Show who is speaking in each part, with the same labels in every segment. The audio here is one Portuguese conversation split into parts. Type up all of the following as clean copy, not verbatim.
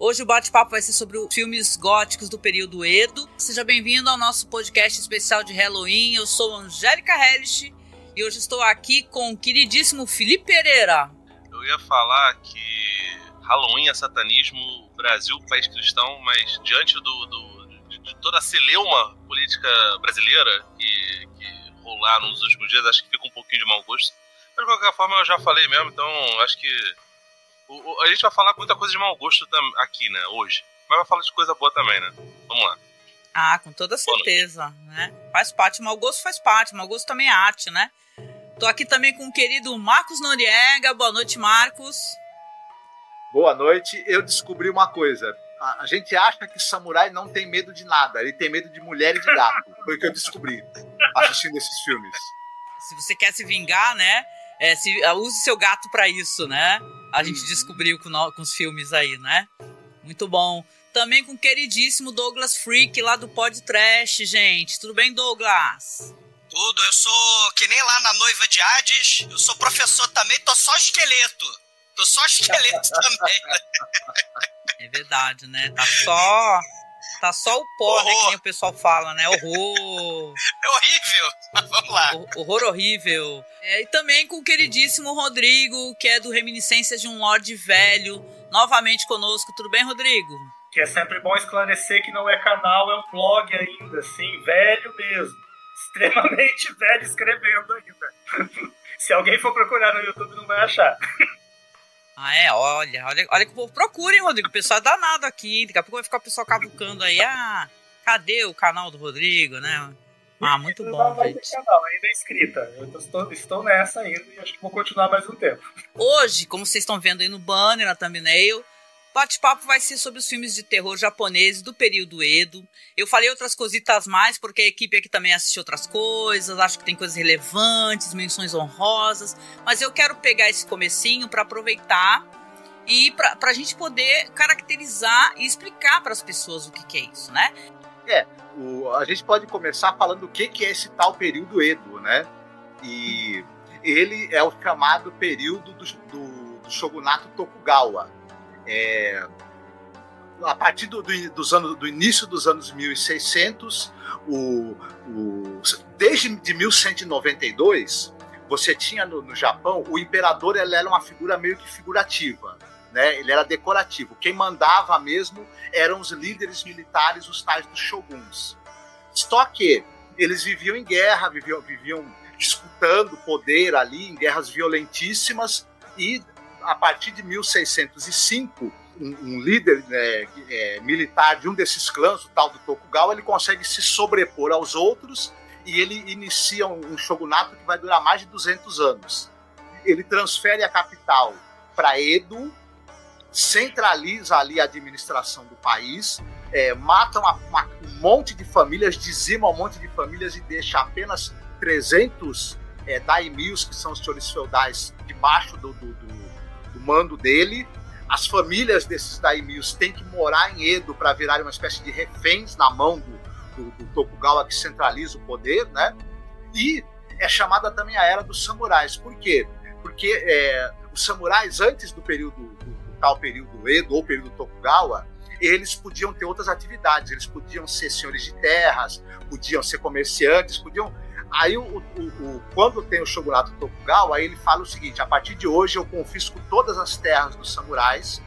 Speaker 1: Hoje o bate-papo vai ser sobre os filmes góticos do período Edo. Seja bem-vindo ao nosso podcast especial de Halloween. Eu sou Angélica Hellish e hoje estou aqui com o queridíssimo Felipe Pereira.
Speaker 2: Eu ia falar que Halloween é satanismo, Brasil, país cristão, mas diante de toda a celeuma política brasileira que rolar nos últimos dias, acho que fica um pouquinho de mau gosto. Mas de qualquer forma eu já falei mesmo, então acho que a gente vai falar muita coisa de mau gosto aqui, né, hoje. Mas vai falar de coisa boa também, né? Vamos lá.
Speaker 1: Ah, com toda certeza, né? Faz parte, mau gosto faz parte, mau gosto também é arte, né? Tô aqui também com o querido Marcos Noriega. Boa noite, Marcos.
Speaker 3: Boa noite. Eu descobri uma coisa. A gente acha que samurai não tem medo de nada. Ele tem medo de mulher e de gato. Foi o que eu descobri assistindo esses filmes.
Speaker 1: Se você quer se vingar, né? Use seu gato pra isso, né? A gente descobriu com os filmes aí, né? Muito bom. Também com o queridíssimo Douglas Freak, lá do Pod Trash, gente. Tudo bem, Douglas?
Speaker 4: Tudo. Eu sou que nem lá na Noiva de Hades. Eu sou professor também, tô só esqueleto. Também.
Speaker 1: É verdade, né? Tá só o pó, né? Que nem o pessoal fala, né? Horror.
Speaker 4: É horrível. Mas vamos lá.
Speaker 1: Horror horrível. E também com o queridíssimo Rodrigo, que é do Reminiscências de um Lorde Velho, novamente conosco. Tudo bem, Rodrigo?
Speaker 5: Que é sempre bom esclarecer que não é canal, é um blog ainda, assim, velho mesmo. Extremamente velho escrevendo ainda. Se alguém for procurar no YouTube, não vai achar.
Speaker 1: Olha que o povo procura, hein, Rodrigo? O pessoal é danado aqui. Daqui a pouco vai ficar o pessoal cavucando aí. Cadê o canal do Rodrigo, né? Muito bom, gente.
Speaker 5: Canal, ainda é escrita. Eu estou nessa ainda e acho que vou continuar mais um tempo.
Speaker 1: Hoje, como vocês estão vendo aí no banner, na thumbnail, o bate-papo vai ser sobre os filmes de terror japoneses do período Edo. Eu falei outras cositas mais, porque a equipe aqui também assistiu outras coisas, acho que tem coisas relevantes, menções honrosas, mas eu quero pegar esse comecinho para aproveitar e pra gente poder caracterizar e explicar para as pessoas o que é isso, né?
Speaker 3: A gente pode começar falando o que é esse tal período Edo, né? E ele é o chamado período do shogunato Tokugawa. A partir do início dos anos 1600, desde 1192, você tinha no Japão, o imperador ele era uma figura meio que figurativa, né? Ele era decorativo. Quem mandava mesmo eram os líderes militares, os tais dos shoguns. Só que eles viviam em guerra, viviam disputando poder ali, em guerras violentíssimas, e a partir de 1605, um líder militar de um desses clãs, o tal do Tokugawa, ele consegue se sobrepor aos outros e ele inicia um shogunato que vai durar mais de 200 anos. Ele transfere a capital para Edo, centraliza ali a administração do país, mata um monte de famílias, dizima um monte de famílias e deixa apenas 300 daimyos, que são os senhores feudais, debaixo do mando dele. As famílias desses daimyos têm que morar em Edo para virarem uma espécie de reféns na mão do Tokugawa, que centraliza o poder, né? E é chamada também a Era dos Samurais. Por quê? Porque os samurais, antes do tal período Edo ou período Tokugawa, eles podiam ter outras atividades. Eles podiam ser senhores de terras, podiam ser comerciantes, podiam... Aí, quando tem o shogunato Tokugawa, aí ele fala o seguinte: a partir de hoje eu confisco todas as terras dos samurais,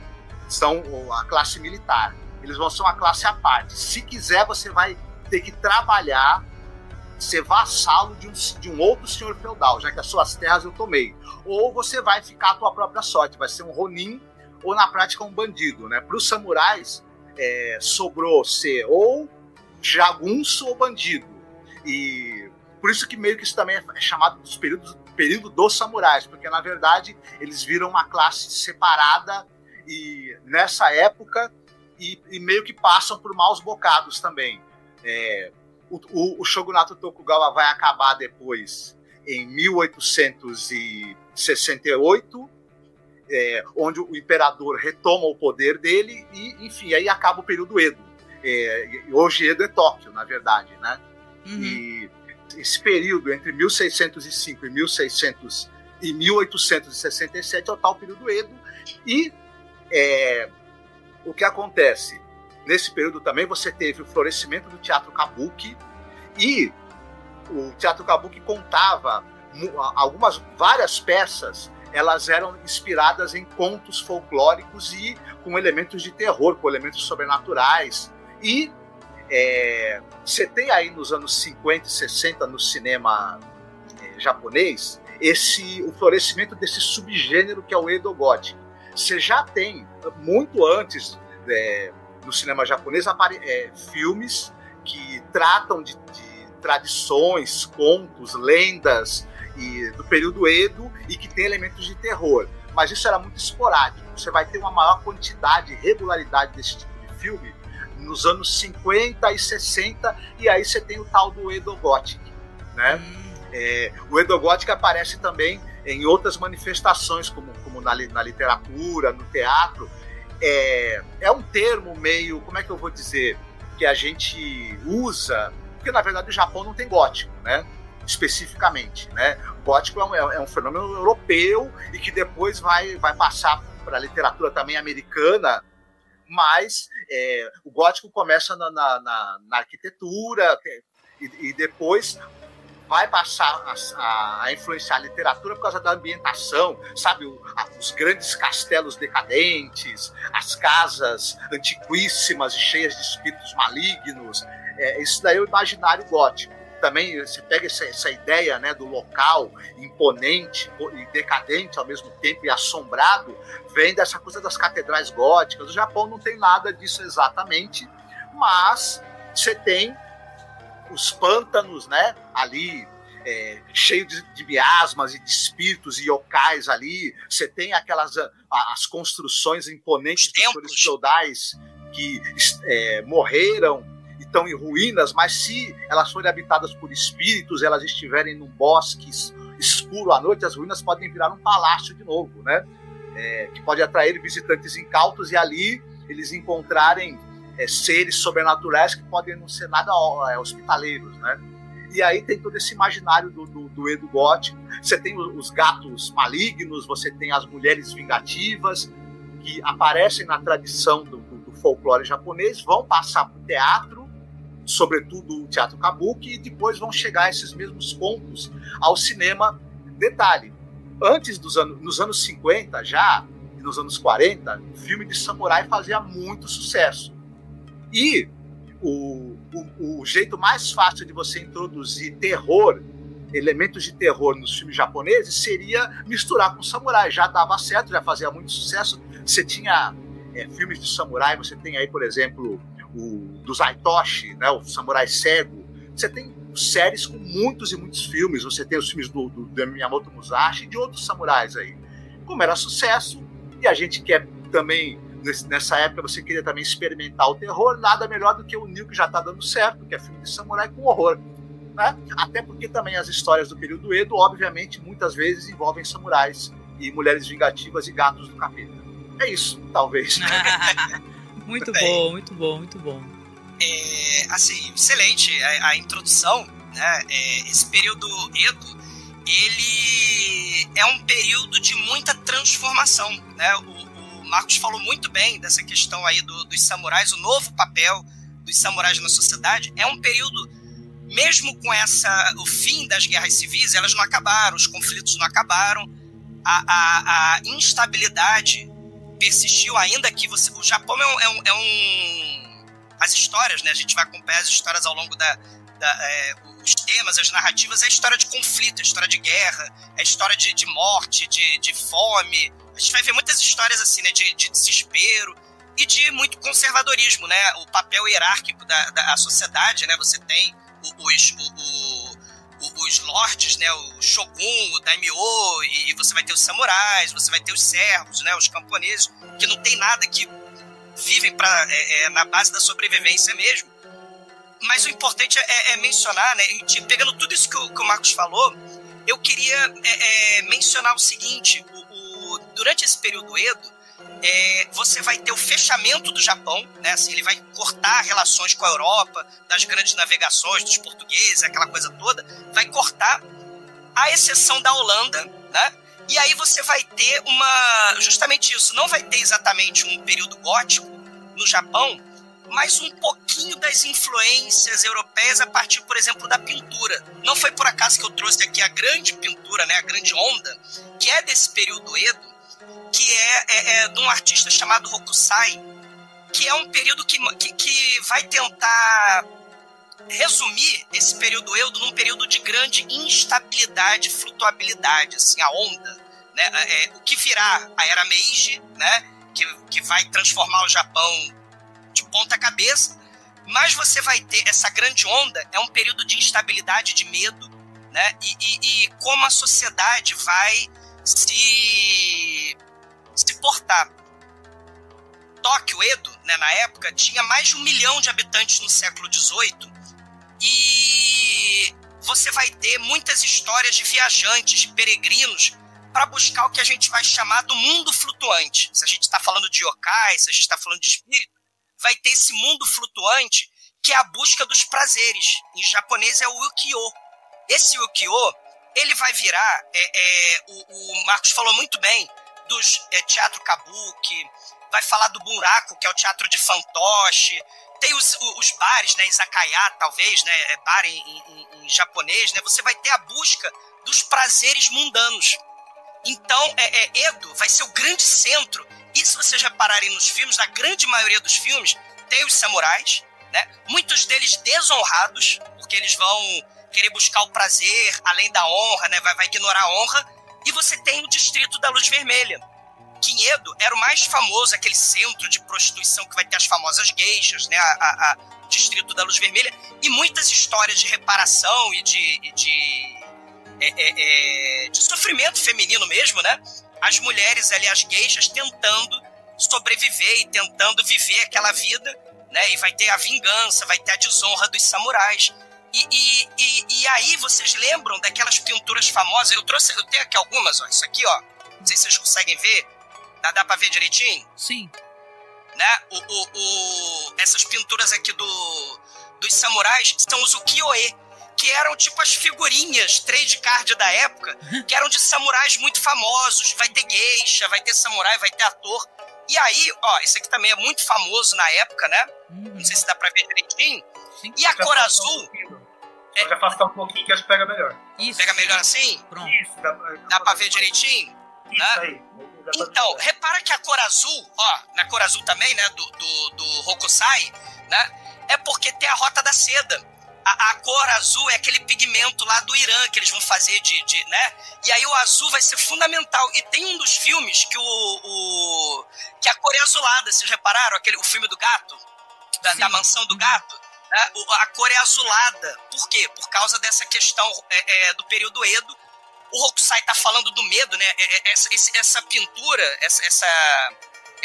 Speaker 3: são a classe militar. Eles vão ser uma classe à parte. Se quiser, você vai ter que trabalhar, ser vassalo de um outro senhor feudal, já que as suas terras eu tomei. Ou você vai ficar à tua própria sorte, vai ser um ronin, ou na prática um bandido, né? Para os samurais, sobrou ser ou jagunço ou bandido. E por isso que meio que isso também é chamado dos período dos samurais, porque na verdade eles viram uma classe separada e nessa época e meio que passam por maus bocados também. O shogunato Tokugawa vai acabar depois em 1868, onde o imperador retoma o poder dele e, enfim, aí acaba o período Edo. Hoje Edo é Tóquio, na verdade, né? Uhum. E esse período entre 1605 e 1867 é o tal período Edo, e o que acontece? Nesse período também você teve o florescimento do teatro kabuki, e o teatro kabuki contava várias peças, elas eram inspiradas em contos folclóricos e com elementos de terror, com elementos sobrenaturais. E você tem aí nos anos 50 e 60 no cinema japonês o florescimento desse subgênero que é o Edo Gótico. Você já tem, muito antes no cinema japonês, filmes que tratam de tradições, contos, lendas do período Edo e que tem elementos de terror. Mas isso era muito esporádico. Você vai ter uma maior quantidade, regularidade desse tipo de filme nos anos 50 e 60, e aí você tem o tal do Edo Gothic, né? O Edo Gothic aparece também em outras manifestações, como na literatura, no teatro. É um termo meio, como é que eu vou dizer, que a gente usa, porque na verdade o Japão não tem gótico, né? Especificamente, né? O gótico é um fenômeno europeu e que depois vai passar para a literatura também americana, mas o gótico começa na arquitetura e depois vai passar a influenciar a literatura por causa da ambientação, sabe? Os grandes castelos decadentes, as casas antiquíssimas e cheias de espíritos malignos. Isso daí é o imaginário gótico. Também você pega essa ideia, né, do local imponente e decadente ao mesmo tempo e assombrado, vem dessa coisa das catedrais góticas. O Japão não tem nada disso exatamente, mas você tem os pântanos, né, ali, cheio de miasmas e de espíritos e yokais ali. Você tem as construções imponentes dos senhores feudais que morreram, estão em ruínas, mas se elas forem habitadas por espíritos, elas estiverem num bosque escuro à noite, as ruínas podem virar um palácio de novo, né? Que pode atrair visitantes incautos e ali eles encontrarem seres sobrenaturais que podem não ser nada hospitaleiros, né? E aí tem todo esse imaginário do Edo Gótico. Você tem os gatos malignos, você tem as mulheres vingativas que aparecem na tradição do folclore japonês, vão passar para o teatro, sobretudo o teatro kabuki, e depois vão chegar esses mesmos contos ao cinema. Detalhe, nos anos 50 já, e nos anos 40, o filme de samurai fazia muito sucesso. E o jeito mais fácil de você introduzir terror, elementos de terror nos filmes japoneses, seria misturar com samurai. Já dava certo, já fazia muito sucesso. Você tinha filmes de samurai, você tem aí, por exemplo, do Zaitoshi, né, o Samurai Cego. Você tem séries com muitos e muitos filmes. Você tem os filmes do Miyamoto Musashi e de outros samurais aí. Como era sucesso, e a gente quer também, nessa época, você queria também experimentar o terror, nada melhor do que o Nil, que já está dando certo, que é filme de samurai com horror, né? Até porque também as histórias do período Edo, obviamente, muitas vezes envolvem samurais e mulheres vingativas e gatos do capeta. É isso, talvez.
Speaker 1: Muito bom, muito bom, muito bom.
Speaker 4: Assim, excelente a introdução, né? Esse período Edo, ele é um período de muita transformação, né? O Marcos falou muito bem dessa questão aí dos samurais, o novo papel dos samurais na sociedade. É um período, mesmo com o fim das guerras civis, elas não acabaram, os conflitos não acabaram, a instabilidade persistiu, ainda que o Japão as histórias, né? A gente vai acompanhar as histórias ao longo os temas, as narrativas, é a história de conflito, é a história de guerra, é a história de morte, de fome. A gente vai ver muitas histórias assim, né? De desespero e de muito conservadorismo, né? O papel hierárquico da sociedade, né? Você tem os lords, né? O shogun, o daimyo, e você vai ter os samurais, você vai ter os servos, né? Os camponeses, que não tem nada, que vivem na base da sobrevivência mesmo. Mas o importante é mencionar, né? Pegando tudo isso que o Marcos falou, eu queria mencionar o seguinte: durante esse período Edo, você vai ter o fechamento do Japão, né? Assim, ele vai cortar relações com a Europa, das grandes navegações dos portugueses, aquela coisa toda, vai cortar, à exceção da Holanda, né? E aí você vai ter justamente isso, não vai ter exatamente um período gótico, no Japão, mas um pouquinho das influências europeias a partir, por exemplo, da pintura. Não foi por acaso que eu trouxe aqui a grande pintura, né, a grande onda, que é desse período Edo, que é de um artista chamado Hokusai, que é um período que vai tentar resumir esse período Edo num período de grande instabilidade, flutuabilidade, assim, a onda, né, o que virá a Era Meiji, né, que vai transformar o Japão de ponta cabeça, mas você vai ter essa grande onda, é um período de instabilidade, de medo, né, e como a sociedade vai se portar. Tóquio, Edo, né, na época, tinha mais de 1 milhão de habitantes no século XVIII, e você vai ter muitas histórias de viajantes, de peregrinos, para buscar o que a gente vai chamar do mundo flutuante. Se a gente está falando de yokai, se a gente está falando de espírito, vai ter esse mundo flutuante, que é a busca dos prazeres. Em japonês é o ukiyo. Esse ukiyo, ele vai virar, o Marcos falou muito bem, dos teatro kabuki, vai falar do bunraku, que é o teatro de fantoche, tem os bares, né, izakaya, talvez, né, bar em japonês, né, você vai ter a busca dos prazeres mundanos. Então, Edo vai ser o grande centro. E se vocês repararem nos filmes, na grande maioria dos filmes, tem os samurais, né? Muitos deles desonrados, porque eles vão querer buscar o prazer além da honra, né? Vai ignorar a honra. E você tem o Distrito da Luz Vermelha, que em Edo era o mais famoso, aquele centro de prostituição que vai ter as famosas geishas, né? O Distrito da Luz Vermelha. E muitas histórias de reparação e de sofrimento feminino mesmo, né? As mulheres ali, as geishas, tentando sobreviver e tentando viver aquela vida, né? E vai ter a vingança, vai ter a desonra dos samurais. E aí vocês lembram daquelas pinturas famosas? Eu tenho aqui algumas, ó. Isso aqui, ó. Não sei se vocês conseguem ver. Dá pra ver direitinho?
Speaker 1: Sim.
Speaker 4: Né? Essas pinturas aqui dos samurais são os ukiyo-e, que eram tipo as figurinhas trade card da época, que eram de samurais muito famosos. Vai ter geisha, vai ter samurai, vai ter ator. E aí, ó, esse aqui também é muito famoso na época, né? Não sei se dá pra ver direitinho.
Speaker 1: Sim.
Speaker 4: E a cor azul...
Speaker 5: Pode afastar um pouquinho que acho que pega melhor.
Speaker 1: Isso.
Speaker 4: Pega melhor assim?
Speaker 1: Pronto.
Speaker 5: Isso,
Speaker 4: Dá pra ver direitinho?
Speaker 5: Isso
Speaker 4: Né?
Speaker 5: aí.
Speaker 4: Então, repara que a cor azul, ó, na cor azul também, né, do Hokusai, né, é porque tem a Rota da Seda. A cor azul é aquele pigmento lá do Irã que eles vão fazer né? E aí o azul vai ser fundamental. E tem um dos filmes que que a cor é azulada, vocês repararam? O filme do gato? Da mansão do gato? Né? A cor é azulada. Por quê? Por causa dessa questão do período Edo. O Hokusai tá falando do medo, né? Essa pintura, essa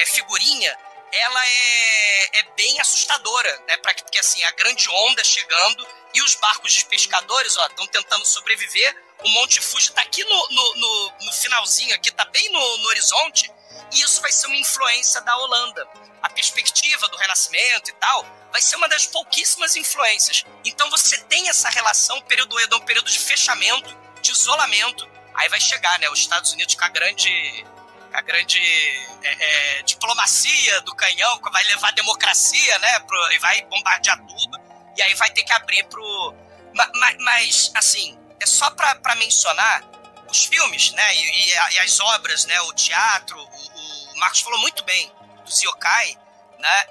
Speaker 4: figurinha, ela é bem assustadora, né? Porque assim, a grande onda chegando e os barcos de pescadores, ó, estão tentando sobreviver. O Monte Fuji tá aqui no finalzinho, aqui, tá bem no horizonte, e isso vai ser uma influência da Holanda. A perspectiva do Renascimento e tal vai ser uma das pouquíssimas influências. Então você tem essa relação, o período Edo é um período de fechamento, de isolamento. Aí vai chegar, né, os Estados Unidos com a grande diplomacia do canhão, que vai levar a democracia, né, e vai bombardear tudo, e aí vai ter que abrir pro... Mas assim, é só pra mencionar os filmes, né, e as obras, né, o teatro, o Marcos falou muito bem dos yokai, né,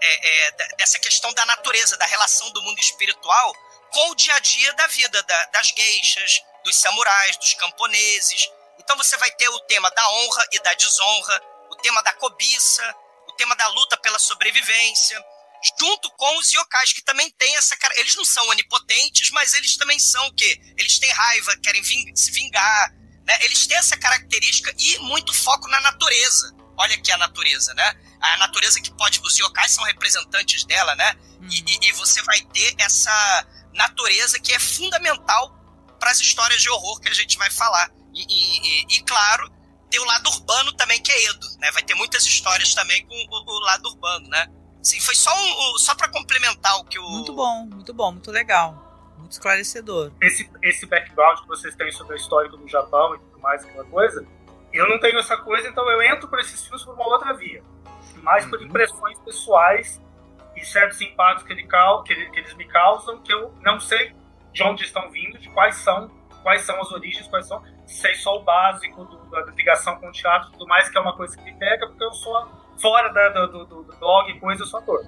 Speaker 4: dessa questão da natureza, da relação do mundo espiritual com o dia a dia da vida das geishas, dos samurais, dos camponeses. Então você vai ter o tema da honra e da desonra, o tema da cobiça, o tema da luta pela sobrevivência, junto com os yokais, que também tem essa... Eles não são onipotentes, mas eles também são o quê? Eles têm raiva, querem se vingar, né? Eles têm essa característica e muito foco na natureza. Olha aqui a natureza, né? A natureza que pode... Os yokais são representantes dela, né? E você vai ter essa natureza que é fundamental para as histórias de horror que a gente vai falar. E claro, tem o lado urbano também, que é Edo, né? Vai ter muitas histórias também com o lado urbano, né? Sim, foi só para complementar o que o...
Speaker 1: Muito bom, muito legal. Muito esclarecedor.
Speaker 5: Esse background que vocês têm sobre o histórico do Japão e tudo mais, aquela coisa, eu não tenho essa coisa, então eu entro por esses filmes por uma outra via. Mais por impressões pessoais e certos impactos que eles me causam, que eu não sei de onde estão vindo, de quais são as origens, sei só o básico da ligação com o teatro e tudo mais, que é uma coisa que me pega, porque eu sou fora do blog e coisa, eu sou ator.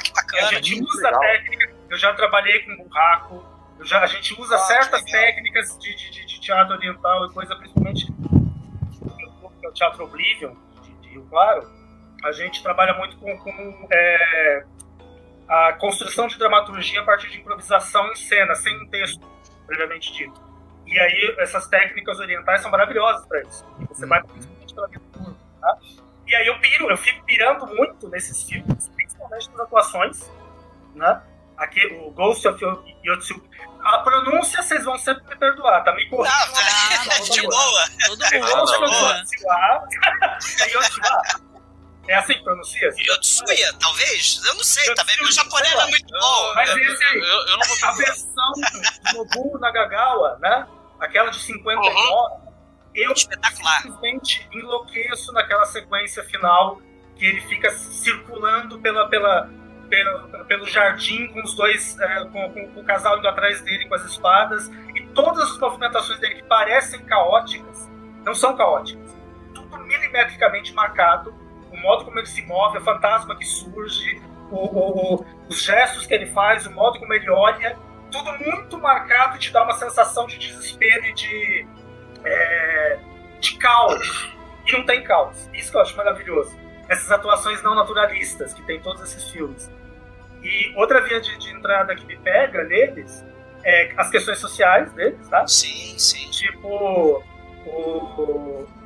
Speaker 4: Que bacana.
Speaker 5: A gente usa técnica, eu já trabalhei com burraco, a gente usa certas técnicas de teatro oriental e coisa, principalmente no Teatro Oblivion, de Rio Claro, a gente trabalha muito com a construção de dramaturgia a partir de improvisação em cena, sem um texto previamente dito. E aí essas técnicas orientais são maravilhosas para isso. Você vai principalmente pela vida do mundo, tá? E aí eu fico pirando muito nesses filmes, principalmente nas atuações, né? Aqui, o Ghost of Yotsuba. A pronúncia vocês vão sempre me perdoar, tá? Me corrigindo.
Speaker 4: De boa.
Speaker 5: Ghost of Yotsuba. É assim que pronuncia?
Speaker 4: Yotsuya, talvez? Eu não sei, tá vendo? O japonês é muito bom.
Speaker 5: Mas esse aí,
Speaker 2: eu não vou
Speaker 5: a versão do Nobuo Nagagawa, né? Aquela de 59, eu
Speaker 4: espetacular.
Speaker 5: Simplesmente enlouqueço naquela sequência final que ele fica circulando pelo jardim com os dois, com o casal indo atrás dele com as espadas, e todas as movimentações dele que parecem caóticas, não são caóticas. Tudo milimetricamente marcado, o modo como ele se move, o fantasma que surge, os gestos que ele faz, o modo como ele olha, tudo muito marcado e te dá uma sensação de desespero e de caos. E não tem caos. Isso que eu acho maravilhoso. Essas atuações não naturalistas que tem em todos esses filmes. E outra via de entrada que me pega neles é as questões sociais deles, tá?
Speaker 4: Sim, sim.
Speaker 5: Tipo,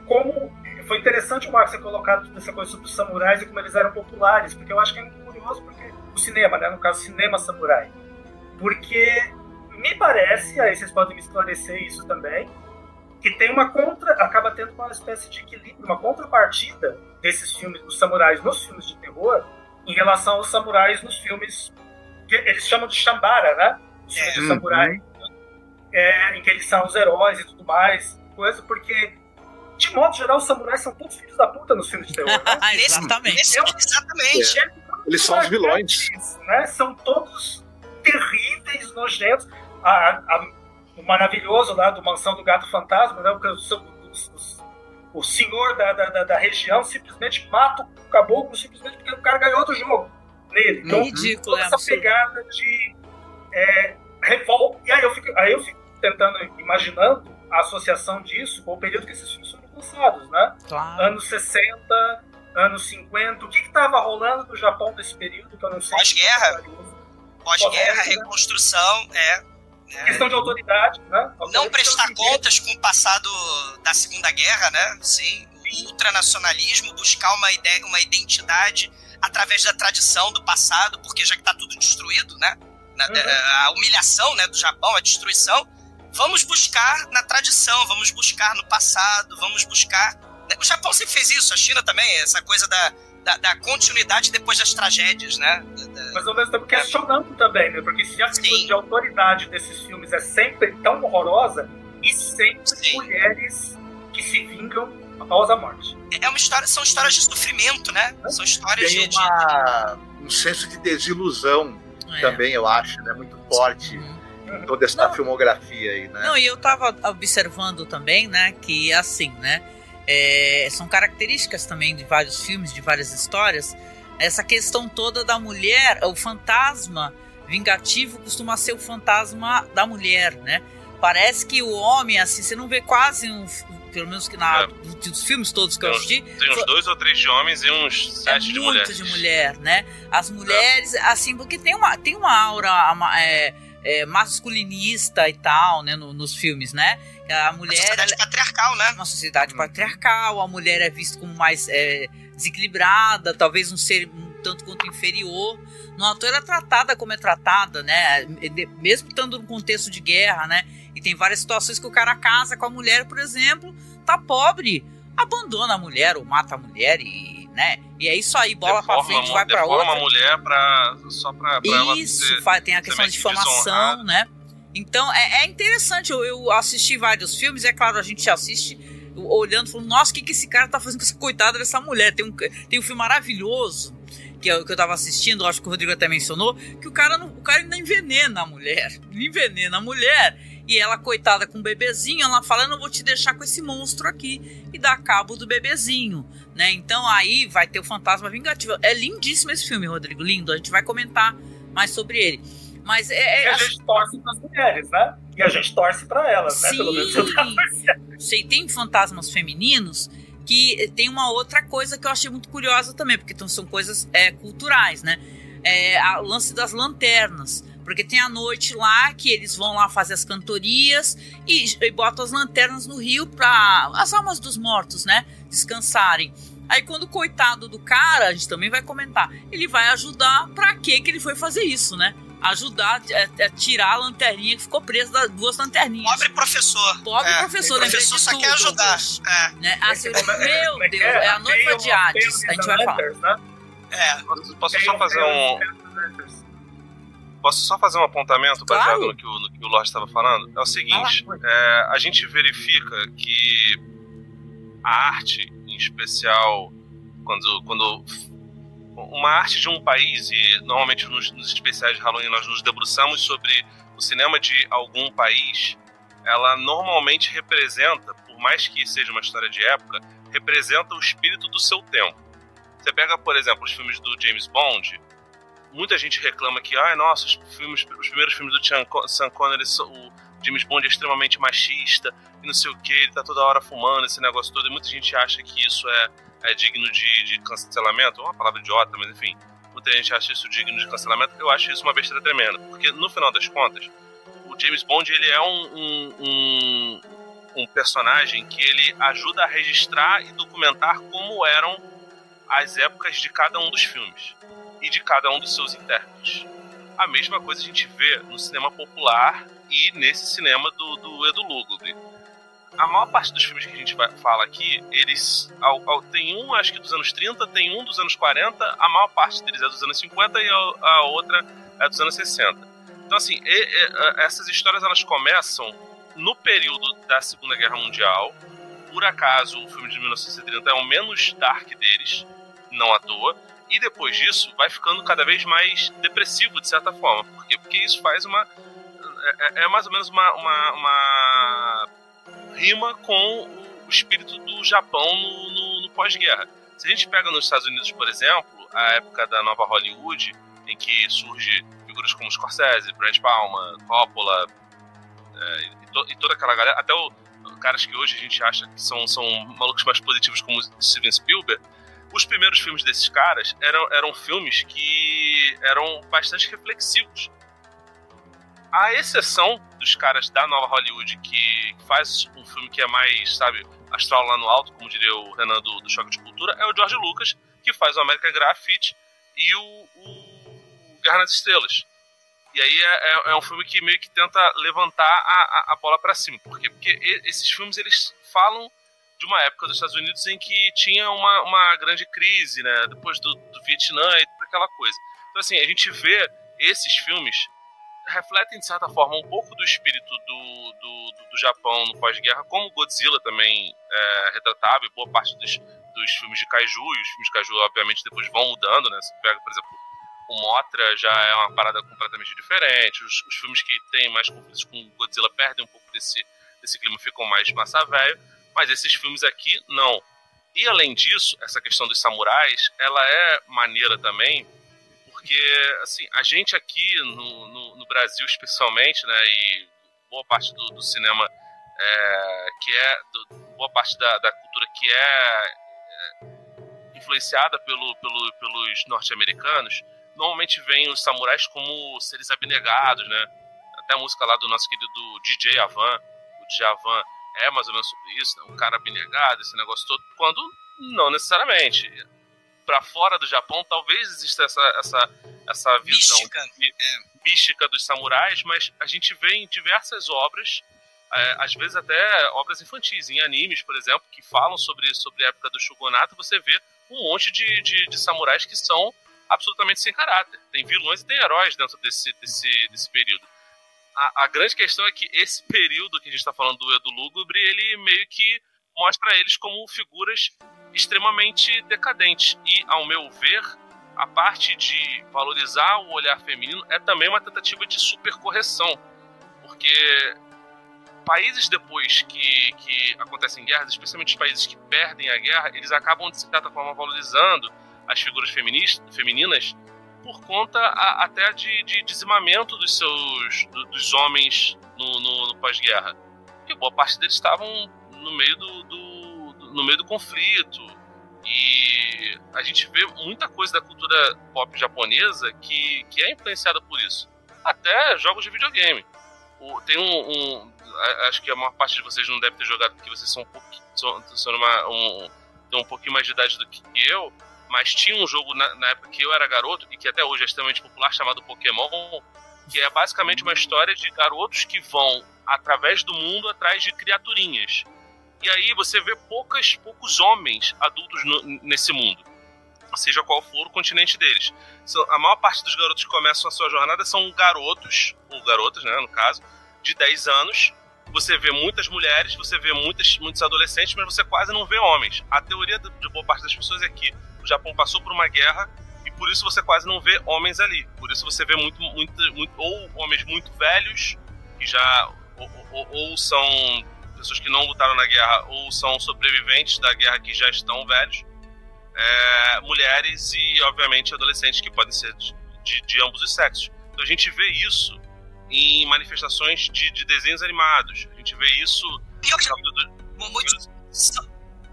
Speaker 5: como foi interessante o Marcos ter colocado toda essa coisa sobre os samurais e como eles eram populares, porque eu acho que é muito curioso, porque o cinema, né? No caso, cinema samurai. Porque me parece, aí vocês podem me esclarecer isso também, que tem acaba tendo uma espécie de equilíbrio, uma contrapartida desses filmes dos samurais nos filmes de terror em relação aos samurais nos filmes que eles chamam de Shambara, né? Os filmes de samurai, em que eles são os heróis e tudo mais, coisa, porque de modo geral os samurais são todos filhos da puta nos filmes de terror, né?
Speaker 1: Exatamente.
Speaker 4: Exatamente.
Speaker 3: Eles são os vilões.
Speaker 5: Né? São todos terríveis, nojentos. O maravilhoso lá do Mansão do Gato Fantasma, né? O senhor da região simplesmente mata o caboclo simplesmente porque o cara ganhou do jogo nele. Então,
Speaker 1: ridículo,
Speaker 5: toda essa pegada de revolta. E aí eu fico tentando, imaginando a associação disso com o período que esses filmes foram lançados, né?
Speaker 1: Claro.
Speaker 5: Anos 60, anos 50. O que estava rolando no Japão desse período que eu não sei.
Speaker 4: Pós-guerra, reconstrução,
Speaker 5: questão de autoridade, né?
Speaker 4: Não prestar contas com o passado da Segunda Guerra, né? Sim. O ultranacionalismo, buscar uma identidade através da tradição do passado, porque já que está tudo destruído, né? A humilhação, né, do Japão, a destruição. Vamos buscar na tradição, vamos buscar no passado, vamos buscar... O Japão sempre fez isso, a China também, essa coisa da continuidade depois das tragédias, né?
Speaker 5: Mas ao mesmo tempo questionando também, né? Porque se a figura de autoridade desses filmes é sempre tão horrorosa, e sempre mulheres que se vingam após a morte.
Speaker 3: São
Speaker 4: histórias de sofrimento, né? São histórias
Speaker 3: Tem um senso de desilusão também, eu acho, né? Muito forte. Toda essa filmografia aí, né?
Speaker 1: Não, e eu tava observando também, né? Que assim, né? São características também de vários filmes, de várias histórias. Essa questão toda da mulher, o fantasma vingativo costuma ser o fantasma da mulher, né? Parece que o homem, assim, você não vê quase pelo menos que dos filmes todos que eu assisti.
Speaker 2: Tem uns 2 ou 3 de homens e uns 7 de mulheres.
Speaker 1: Muito de mulher, né? As mulheres, assim, porque tem uma aura masculinista e tal, né? Nos filmes, né? A mulher,
Speaker 4: uma sociedade patriarcal, né?
Speaker 1: Uma sociedade patriarcal, a mulher é vista como mais desequilibrada, talvez um ser um tanto quanto inferior. No ator é tratada como é tratada, né? Mesmo estando no contexto de guerra, né? E tem várias situações que o cara casa com a mulher, por exemplo, tá pobre, abandona a mulher ou mata a mulher e, né? E é isso aí, bola pra frente, vai pra outra.
Speaker 2: Uma mulher só pra ela
Speaker 1: isso, tem a questão de difamação, né? Então é interessante, eu assisti vários filmes, é claro, a gente assiste olhando, falando, nossa, o que esse cara tá fazendo com essa coitada dessa mulher? Tem um filme maravilhoso que eu tava assistindo, acho que o Rodrigo até mencionou, que o cara ainda envenena a mulher. Ele envenena a mulher. E ela, coitada, com o bebezinho, ela fala, eu não vou te deixar com esse monstro aqui. E dá cabo do bebezinho, né? Então aí vai ter o Fantasma Vingativo. É lindíssimo esse filme, Rodrigo, lindo. A gente vai comentar mais sobre ele. Mas
Speaker 5: e a gente torce pras mulheres, né? E a gente torce pra elas, né? Pelo menos eu tava torcendo.
Speaker 1: Sim, tem fantasmas femininos que tem uma outra coisa que eu achei muito curiosa também, porque são coisas culturais, né? O lance das lanternas. Porque tem a noite lá que eles vão lá fazer as cantorias e botam as lanternas no rio para as almas dos mortos, né, descansarem. Aí quando o coitado do cara, a gente também vai comentar, ele vai ajudar, pra que ele foi fazer isso, né? Ajudar a tirar a lanterninha que ficou presa das 2 lanterninhas.
Speaker 4: Pobre professor.
Speaker 1: Pobre professor, lembrei
Speaker 4: professor
Speaker 1: de
Speaker 4: só
Speaker 1: tudo.
Speaker 4: quer ajudar.
Speaker 1: Né? Assim, meu Deus, é a noiva de Hades. A gente vai falar.
Speaker 2: Posso só fazer Posso só fazer um apontamento baseado no que o Lorde estava falando? É o seguinte, a gente verifica que a arte, em especial, quando uma arte de um país, e normalmente nos especiais de Halloween nós nos debruçamos sobre o cinema de algum país, ela normalmente representa, por mais que seja uma história de época, representa o espírito do seu tempo. Você pega, por exemplo, os filmes do James Bond. Muita gente reclama que, nossa, os primeiros filmes do Sean Connery, o James Bond é extremamente machista, e não sei o que, ele tá toda hora fumando esse negócio todo, e muita gente acha que isso é digno de cancelamento, é uma palavra idiota, mas enfim, muita gente acha isso digno de cancelamento. Eu acho isso uma besteira tremenda, porque no final das contas, o James Bond, ele é um personagem que ele ajuda a registrar e documentar como eram as épocas de cada um dos filmes e de cada um dos seus intérpretes. A mesma coisa a gente vê no cinema popular e nesse cinema do Edo Lugubri. A maior parte dos filmes que a gente fala aqui, eles tem um, acho que dos anos 30, tem um dos anos 40, a maior parte deles é dos anos 50 e a outra é dos anos 60. Então, assim, essas histórias elas começam no período da Segunda Guerra Mundial. Por acaso, o filme de 1930 é o menos dark deles, não à toa. E depois disso, vai ficando cada vez mais depressivo, de certa forma. Por quê? Porque isso faz mais ou menos uma rima com o espírito do Japão no pós-guerra. Se a gente pega nos Estados Unidos, por exemplo, a época da nova Hollywood, em que surge figuras como Scorsese, Brian Palma, Coppola, e toda aquela galera, até caras que hoje a gente acha que são malucos mais positivos, como Steven Spielberg. Os primeiros filmes desses caras eram filmes que eram bastante reflexivos. À exceção dos caras da nova Hollywood, que faz um filme que é mais, sabe, astral lá no alto, como diria o Renan do Choque de Cultura, é o George Lucas, que faz o American Graffiti e o Guerra nas Estrelas. E aí é um filme que meio que tenta levantar a bola pra cima. Por quê? Porque esses filmes, eles falam de uma época dos Estados Unidos em que tinha uma grande crise, né? Depois do Vietnã e toda aquela coisa. Então, assim, a gente vê esses filmes refletem, de certa forma, um pouco do espírito do Japão no pós-guerra, como Godzilla também retratava, e boa parte dos filmes de Kaiju, e os filmes de Kaiju, obviamente, depois vão mudando, né? Você pega, por exemplo, o Mothra já é uma parada completamente diferente, os filmes que tem mais conflitos com Godzilla perdem um pouco desse clima, ficam mais massa velho, mas esses filmes aqui, não. E, além disso, essa questão dos samurais, ela é maneira também, porque, assim, a gente aqui no Brasil, especialmente, né, e boa parte do cinema, boa parte da cultura que influenciada pelos norte-americanos, normalmente veem os samurais como seres abnegados, né? Até a música lá do nosso querido DJ Avan, o DJ Avan é mais ou menos sobre isso, né? Um cara abnegado, esse negócio todo, quando não necessariamente. Para fora do Japão, talvez exista essa visão mística dos samurais, mas a gente vê em diversas obras, às vezes até obras infantis, em animes, por exemplo, que falam sobre a época do shogunato, você vê um monte de samurais que são absolutamente sem caráter. Tem vilões e tem heróis dentro desse período. A grande questão é que esse período que a gente está falando do Edo Lúgubre, ele meio que mostra eles como figuras extremamente decadentes. E, ao meu ver, a parte de valorizar o olhar feminino é também uma tentativa de supercorreção, porque países depois que acontecem guerras, especialmente os países que perdem a guerra, eles acabam, de certa forma, valorizando as figuras femininas por conta até de dizimamento dos homens no pós-guerra. Porque boa parte deles estavam no meio do conflito. E a gente vê muita coisa da cultura pop japonesa que é influenciada por isso. Até jogos de videogame. Tem acho que a maior parte de vocês não deve ter jogado porque vocês são tem um pouquinho mais de idade do que eu, mas tinha um jogo na época que eu era garoto e que até hoje é extremamente popular, chamado Pokémon, que é basicamente uma história de garotos que vão através do mundo atrás de criaturinhas. E aí você vê poucos homens adultos nesse mundo, seja qual for o continente deles. A maior parte dos garotos que começam a sua jornada são garotos, ou garotas, né, no caso, de 10 anos. Você vê muitas mulheres, você vê muitos adolescentes, mas você quase não vê homens. A teoria de boa parte das pessoas é que o Japão passou por uma guerra e por isso você quase não vê homens ali. Por isso você vê muito ou homens muito velhos, que já ou são pessoas que não lutaram na guerra, ou são sobreviventes da guerra que já estão velhos, mulheres e, obviamente, adolescentes que podem ser de ambos os sexos. Então a gente vê isso em manifestações de desenhos animados. A gente vê isso...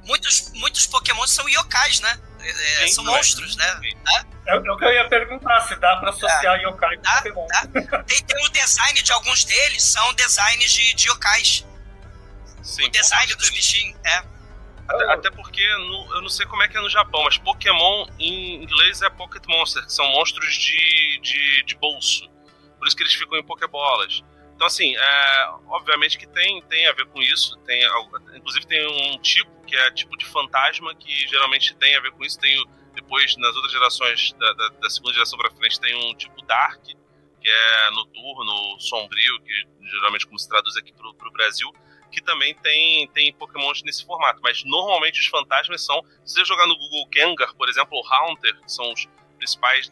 Speaker 4: Muitos Pokémon são yokais, né?
Speaker 2: Sim,
Speaker 4: são monstros, né?
Speaker 5: É o que eu ia perguntar, se dá pra associar yokai com Pokémon.
Speaker 4: Tem o design de alguns deles, são designs de yokais.
Speaker 2: Sim,
Speaker 4: o design dos bichinhos,
Speaker 2: Até porque, eu não sei como é que é no Japão, mas Pokémon em inglês é Pocket Monster, que são monstros de bolso. Por isso que eles ficam em Pokébolas. Então, assim, obviamente que tem a ver com isso. Inclusive tem um tipo, que é tipo de fantasma, que geralmente tem a ver com isso. Depois, nas outras gerações, da segunda geração pra frente, tem um tipo Dark, que é noturno, sombrio, que geralmente como se traduz aqui pro Brasil, que também tem Pokémons nesse formato. Mas normalmente os fantasmas são... Se você jogar no Google Gengar, por exemplo, ou Haunter, que são os principais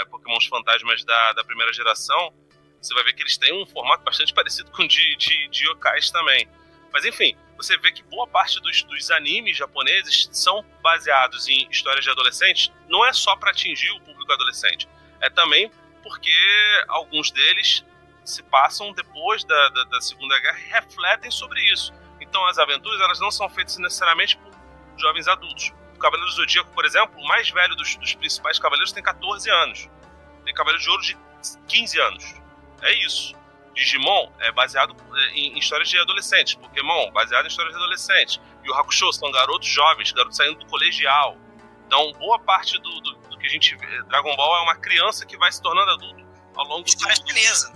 Speaker 2: Pokémons fantasmas da primeira geração, você vai ver que eles têm um formato bastante parecido com o de yokais também. Mas enfim, você vê que boa parte dos animes japoneses são baseados em histórias de adolescentes, não é só para atingir o público adolescente, é também porque alguns deles se passam depois da Segunda Guerra e refletem sobre isso. Então as aventuras, elas não são feitas necessariamente por jovens adultos. O Cavaleiro do Zodíaco, por exemplo, o mais velho dos principais cavaleiros tem 14 anos. Tem Cavaleiro de Ouro de 15 anos. É isso. Digimon é baseado em histórias de adolescentes. Pokémon, baseado em histórias de adolescentes. Yu Hakusho são garotos jovens, garotos saindo do colegial. Então, boa parte do que a gente vê, Dragon Ball é uma criança que vai se tornando adulto ao longo
Speaker 4: história chinesa.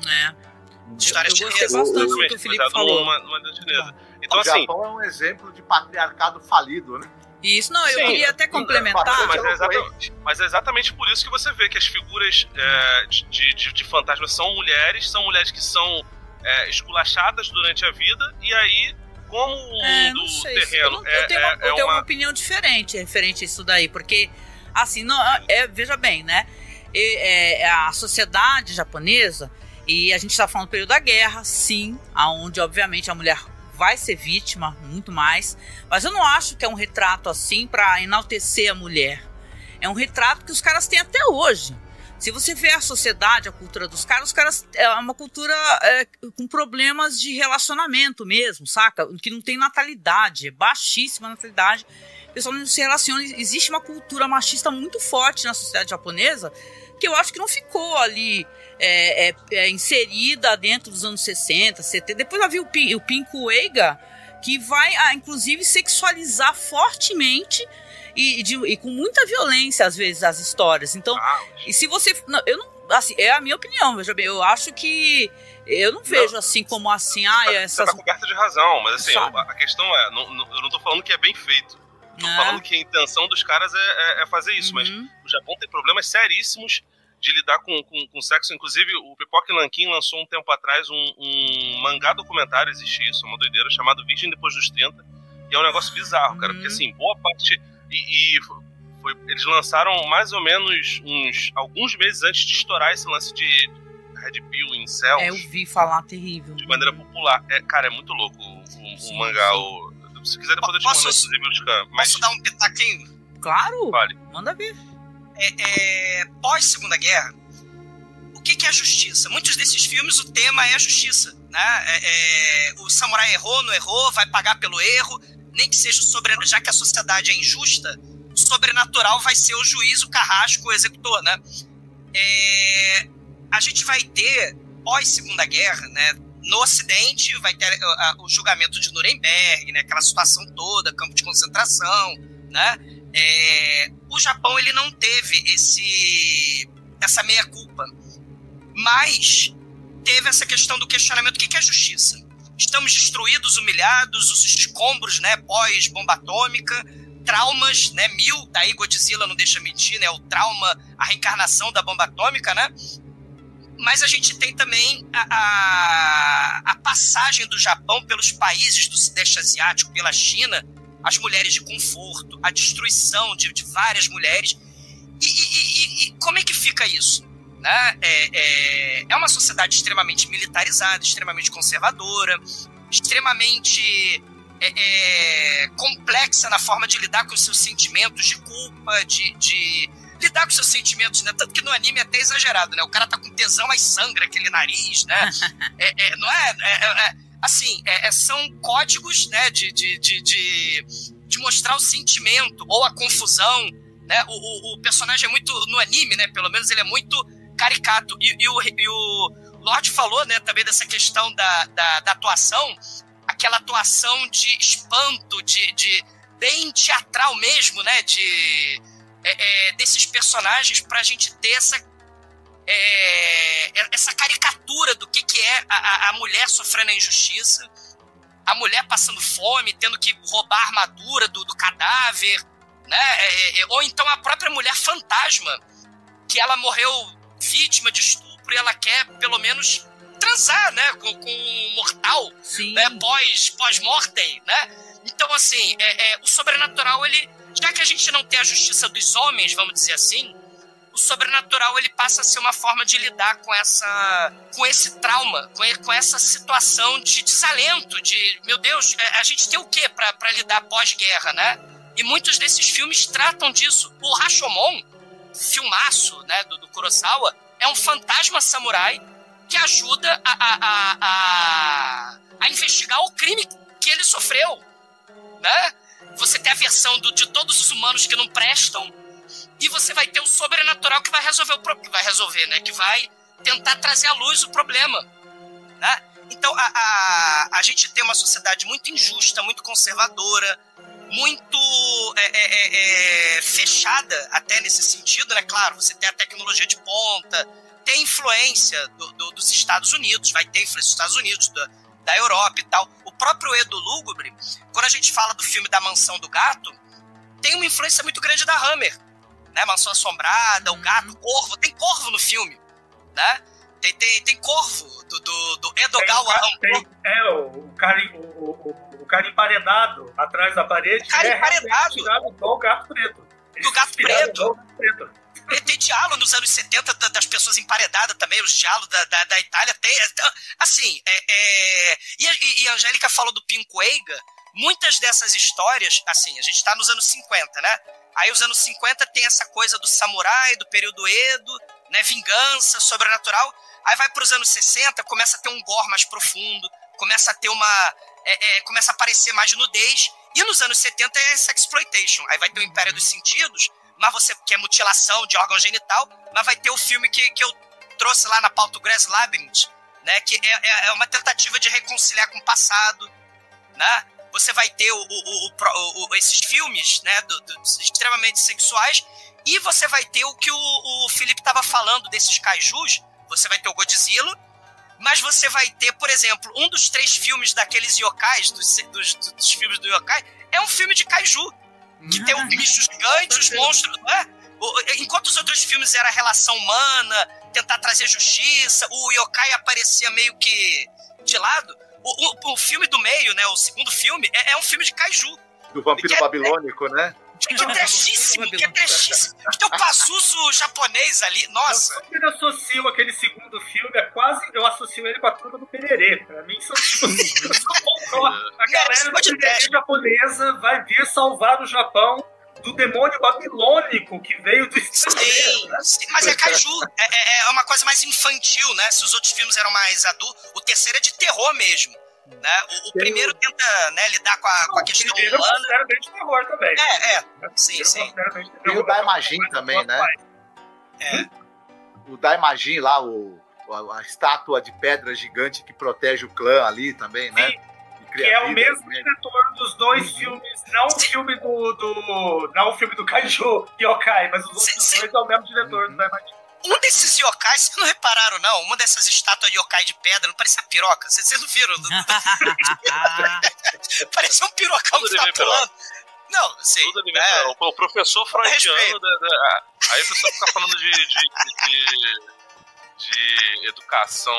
Speaker 1: História chinesa. Eu gostei bastante do que o Felipe falou.
Speaker 2: Uma chinesa. Então,
Speaker 3: o
Speaker 2: assim,
Speaker 3: Japão é um exemplo de patriarcado falido, né?
Speaker 1: Isso, não, eu queria até complementar.
Speaker 2: Mas é exatamente por isso que você vê que as figuras de fantasmas são mulheres que são esculachadas durante a vida, e aí, como o mundo terreno
Speaker 1: eu tenho uma opinião diferente referente a isso daí, porque, assim, não, veja bem, né? A sociedade japonesa, e a gente está falando do período da guerra, sim, onde, obviamente, a mulher vai ser vítima, muito mais, mas eu não acho que é um retrato assim para enaltecer a mulher. É um retrato que os caras têm até hoje. Se você vê a sociedade, a cultura dos caras, os caras é uma cultura com problemas de relacionamento mesmo, saca? Que não tem natalidade, é baixíssima natalidade. O pessoal não se relaciona. Existe uma cultura machista muito forte na sociedade japonesa, que eu acho que não ficou ali inserida dentro dos anos 60, 70. Depois eu vi o Pinku Eiga, que vai, inclusive, sexualizar fortemente e com muita violência, às vezes, as histórias. Então, e se você... Não, eu não, assim, é a minha opinião, veja bem, eu acho que... Eu não vejo assim como assim...
Speaker 2: Você tá coberta de razão, mas assim, a questão eu não tô falando que é bem feito. Tô falando que a intenção dos caras é fazer isso, mas o Japão tem problemas seríssimos de lidar com sexo. Inclusive, o Pipoca Nankin lançou um tempo atrás um mangá documentário, existe isso, uma doideira, chamado Virgem Depois dos 30, e é um negócio bizarro, cara, porque assim, boa parte... E eles lançaram mais ou menos alguns meses antes de estourar esse lance de Red Pill em Cells.
Speaker 1: Eu vi falar terrível.
Speaker 2: De maneira popular. Cara, é muito louco o mangá. Se quiser, depois eu te mando esses reviews.
Speaker 4: Posso dar um pitaquinho?
Speaker 1: Claro,
Speaker 2: vale.
Speaker 1: Manda ver.
Speaker 4: Pós-Segunda Guerra, o que é a justiça? Muitos desses filmes, o tema é a justiça. Né? O samurai errou, não errou, vai pagar pelo erro, nem que seja já que a sociedade é injusta, o sobrenatural vai ser o juiz, o carrasco, o executor. Né? A gente vai ter, pós-Segunda Guerra, né, no Ocidente, vai ter o julgamento de Nuremberg, né, aquela situação toda, campo de concentração, né? O Japão, ele não teve essa meia-culpa, mas teve essa questão do questionamento: o que é justiça? Estamos destruídos, humilhados, os escombros, né, pós-bomba atômica, traumas, né, daí Godzilla não deixa mentir, né, o trauma, a reencarnação da bomba atômica, né? Mas a gente tem também a passagem do Japão pelos países do Sudeste Asiático, pela China, as mulheres de conforto, a destruição de várias mulheres. E como é que fica isso? Né? É uma sociedade extremamente militarizada, extremamente conservadora, extremamente complexa na forma de lidar com os seus sentimentos de culpa, de lidar com seus sentimentos, né? Tanto que no anime é até exagerado, né? O cara tá com tesão, mas sangra aquele nariz, né? Não é? Assim, são códigos, né? De mostrar o sentimento ou a confusão, né? O personagem é muito, no anime, né? Pelo menos ele é muito caricato. E o Lorde falou, né? Também dessa questão da atuação, aquela atuação de espanto, bem teatral mesmo, né? Desses personagens, pra gente ter essa caricatura do que é a mulher sofrendo a injustiça, a mulher passando fome, tendo que roubar a armadura do cadáver, né? Ou então a própria mulher fantasma, que ela morreu vítima de estupro e ela quer pelo menos transar, né, com um mortal, né, pós-mortem, né? Então, assim, o sobrenatural, já que a gente não tem a justiça dos homens, vamos dizer assim, o sobrenatural, ele passa a ser uma forma de lidar com esse trauma, com essa situação de desalento, meu Deus, a gente tem o quê para lidar pós-guerra, né? E muitos desses filmes tratam disso. O Rashomon, filmaço, né, do Kurosawa, é um fantasma samurai que ajuda a investigar o crime que ele sofreu, né? Você tem a versão de todos os humanos que não prestam, e você vai ter o sobrenatural que vai resolver, né? Que vai tentar trazer à luz o problema, né? Então a gente tem uma sociedade muito injusta, muito conservadora, muito fechada até nesse sentido, né? Claro, você tem a tecnologia de ponta, tem influência dos Estados Unidos, vai ter influência dos Estados Unidos, da Europa e tal. O próprio Edo Lúgubre, quando a gente fala do filme da Mansão do Gato, tem uma influência muito grande da Hammer, né? Mansão Assombrada, o Gato, o Corvo, tem corvo no filme, né? Tem corvo do Edogawa.
Speaker 5: O cara emparedado atrás da parede.
Speaker 4: O cara emparedado.
Speaker 5: Do Gato Preto.
Speaker 4: Do Gato Preto. Ele tem diálogo nos anos 70 das pessoas emparedadas também, os diálogos da Itália. Tem, assim, e a Angélica falou do Pincoega. Muitas dessas histórias, assim, a gente tá nos anos 50, né? Aí os anos 50 tem essa coisa do samurai, do período Edo, né? Vingança, sobrenatural. Aí vai pros anos 60, começa a ter um gore mais profundo, começa a ter começa a aparecer mais nudez. E nos anos 70 é sexploitation. Aí vai ter o Império dos Sentidos, mas você quer mutilação de órgão genital, mas vai ter o filme que eu trouxe lá na pauta, o Grass Labyrinth, né? Que é uma tentativa de reconciliar com o passado, né? Você vai ter esses filmes, né, extremamente sexuais, e você vai ter o que o Felipe estava falando desses kaijus. Você vai ter o Godzilla, mas você vai ter, por exemplo, um dos 3 filmes daqueles yokais, dos filmes do yokai, é um filme de kaiju, que tem os bichos gigantes, os monstros, né? Enquanto os outros filmes era a relação humana, tentar trazer justiça, o yokai aparecia meio que de lado. O filme do meio, né, o segundo filme, é um filme de kaiju.
Speaker 3: Do vampiro babilônico, né?
Speaker 4: Que trecíssimo, que trecíssimo. Tem o Pazuzu japonês ali, nossa.
Speaker 5: Eu sempre associo aquele segundo filme, eu associo ele com a turma do Pererê. Pra mim, são tipo, a galera do Pererê japonesa vai vir salvar o Japão do demônio babilônico que veio do
Speaker 4: estrangeiro. Sim, mas é kaiju, é uma coisa mais infantil, né? Se os outros filmes eram mais adultos, o terceiro é de terror mesmo. Né? O primeiro tenta, né, lidar com a questão humana.
Speaker 5: Eu considero bem de terror também.
Speaker 4: Sim.
Speaker 3: E o Daimajin também, né? O Daimajin lá, a estátua de pedra gigante que protege o clã ali também, né?
Speaker 5: Que é o mesmo diretor dos dois filmes, não o filme não o filme do Kaiju Yokai, mas os outros dois é o mesmo diretor do Daimajin.
Speaker 4: Um desses yokais, vocês não repararam, não? Uma dessas estátuas de yokai de pedra, não parecia piroca? Vocês não viram? Parecia um pirocão que tá pulando. Não, sei.
Speaker 2: O professor freudiano. Aí a pessoa fica falando de educação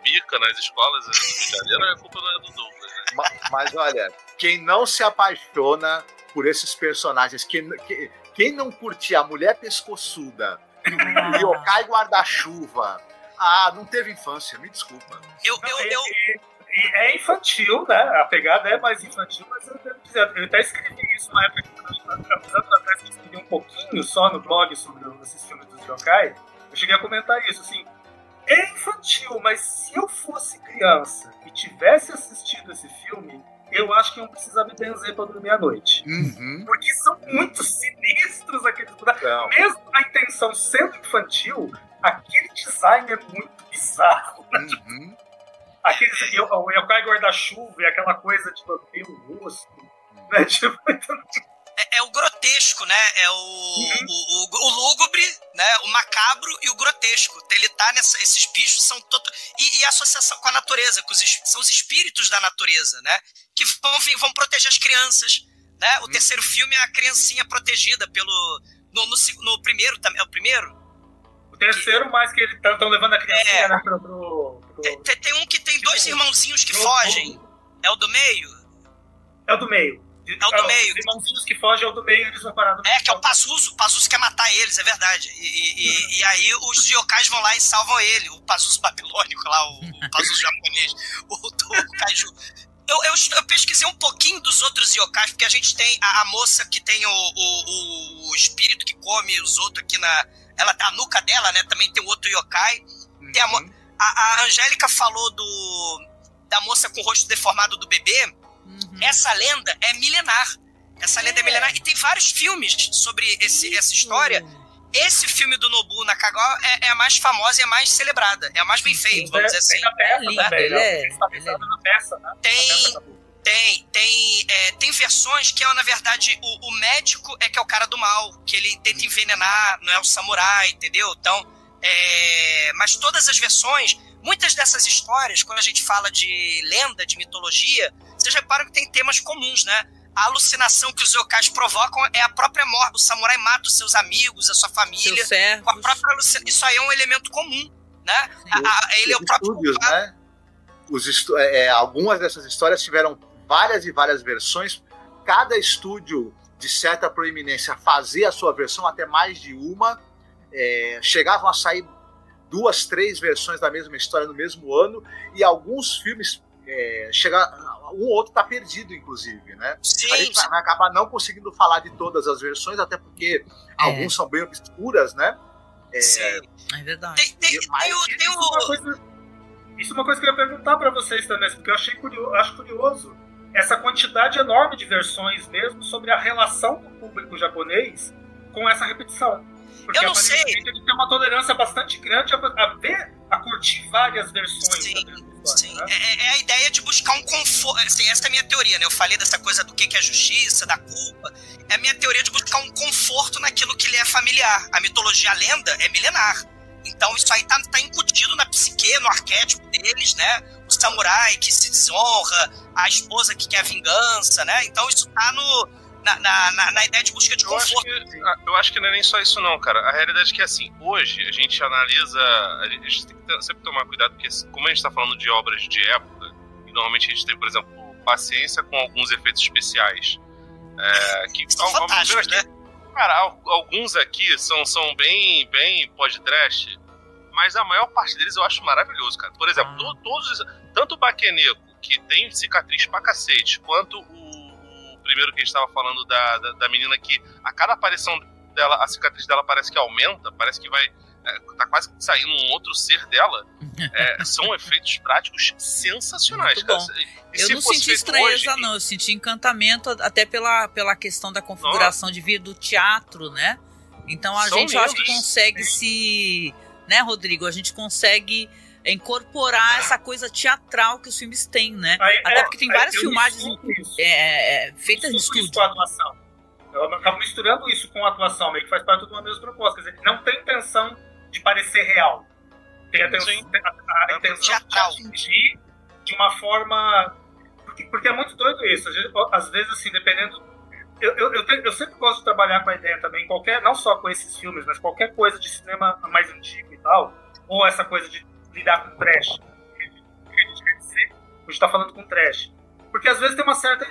Speaker 2: bica nas escolas do Rio de Janeiro, a culpa não é do Douglas, né?
Speaker 3: Mas olha, quem não se apaixona por esses personagens, quem não curtia a mulher pescoçuda, o yokai guarda-chuva, não teve infância, me desculpa.
Speaker 5: É infantil, né? A pegada é mais infantil, mas eu devo dizer, eu até escrevi isso na época que anos atrás que eu escrevi um pouquinho só no blog sobre esses filmes dos yokai. Eu cheguei a comentar isso, assim, é infantil, mas se eu fosse criança e tivesse assistido esse filme, eu acho que iam precisar me benzer pra dormir à noite. Porque são muito sinistros aqueles... Não. Mesmo a intenção sendo infantil, aquele design é muito bizarro. Né? O yokai guarda-chuva e aquela coisa de manter o rosto. Né? Tipo,
Speaker 4: é o grotesco, né? É o lúgubre, né? O macabro e o grotesco. Ele tá esses bichos são e a associação com a natureza, são os espíritos da natureza, né? Que vão proteger as crianças, né? O terceiro filme é a criancinha protegida no primeiro também. É o primeiro?
Speaker 5: O terceiro, mais que eles estão levando a criancinha, né,
Speaker 4: Tem um que tem dois irmãozinhos que fogem. É o do meio?
Speaker 5: É o do meio.
Speaker 4: É o do meio.
Speaker 5: Os irmãozinhos que fogem é o do meio, eles vão parar no meio.
Speaker 4: Que é o Pazuzu. O Pazuzu quer matar eles, é verdade. E aí os yokais vão lá e salvam ele. O Pazuzu babilônico lá, o Pazuzu japonês, o Kaiju. Eu pesquisei um pouquinho dos outros yokais, porque a gente tem a moça que tem o espírito que come os outros aqui a nuca dela, né? Também tem o outro yokai. Tem a Angélica falou da moça com o rosto deformado do bebê. Essa lenda é milenar. E tem vários filmes sobre essa história. Esse filme do Nobuo Nakagawa é a mais famosa e a mais celebrada. É a mais bem feita, vamos dizer assim. Tem versões que na verdade, o médico que é o cara do mal, que ele tenta envenenar, não é o samurai, entendeu? Então, mas todas as versões, muitas dessas histórias, quando a gente fala de lenda, de mitologia, vocês reparam que tem temas comuns, né? A alucinação que os yokais provocam é a própria morte. O samurai mata os seus amigos, a sua família. Com a própria alucinação. Isso aí é um elemento comum, né? Ele é o próprio
Speaker 3: estúdios, né? Algumas dessas histórias tiveram várias e várias versões. Cada estúdio de certa proeminência fazia a sua versão, até mais de uma. Chegavam a sair 2, 3 versões da mesma história no mesmo ano. E alguns filmes... um ou outro tá perdido, inclusive, né? A gente vai acabar não conseguindo falar de todas as versões, até porque alguns são bem obscuras, né?
Speaker 4: Sim.
Speaker 1: É verdade.
Speaker 5: Isso é uma coisa que eu ia perguntar pra vocês também, porque eu acho curioso essa quantidade enorme de versões mesmo sobre a relação do público japonês com essa repetição. Porque
Speaker 4: eu não sei.
Speaker 5: Ele tem uma tolerância bastante grande a curtir várias versões.
Speaker 4: Sim. Né? É a ideia de buscar um conforto. Assim, essa é a minha teoria, né? Eu falei dessa coisa do que é justiça, da culpa. É a minha teoria de buscar um conforto naquilo que lhe é familiar. A mitologia, a lenda é milenar. Então isso aí tá incutido na psique, no arquétipo deles, né? O samurai que se desonra, a esposa que quer vingança, né? Então isso tá na ideia de busca de conforto.
Speaker 2: Eu acho que não é nem só isso não, cara. A realidade é que, assim, hoje a gente analisa... A gente tem que sempre tomar cuidado, porque como a gente tá falando de obras de época, e normalmente a gente tem, por exemplo, paciência com alguns efeitos especiais, Que
Speaker 4: são fantásticos, né?
Speaker 2: Cara, alguns aqui são bem podcast, mas a maior parte deles eu acho maravilhoso, cara. Por exemplo, tanto o Baqueneco, que tem cicatriz pra cacete, quanto o primeiro que a gente tava falando da menina que a cada aparição dela, a cicatriz dela parece que aumenta, parece que vai... tá quase saindo um outro ser dela. São efeitos práticos sensacionais, cara.
Speaker 1: Eu não senti estranheza, hoje, não. Eu senti encantamento até pela questão da configuração de vida do teatro, né? Então a gente, eu acho que consegue se... Né, Rodrigo? A gente consegue incorporar essa coisa teatral que os filmes têm, né? Até porque tem várias filmagens feitas em estúdio.
Speaker 5: Com a atuação. Eu acabo misturando isso com a atuação, meio que faz parte de uma mesma proposta. Quer dizer, não tem intenção de parecer real. Tem a intenção de atingir de uma forma... Porque é muito doido isso. Às vezes, assim, dependendo... Eu sempre gosto de trabalhar com a ideia também, não só com esses filmes, mas qualquer coisa de cinema mais antigo e tal, ou essa coisa de lidar com trash. O que a gente quer dizer? A gente tá falando com trash. Porque às vezes tem uma certa...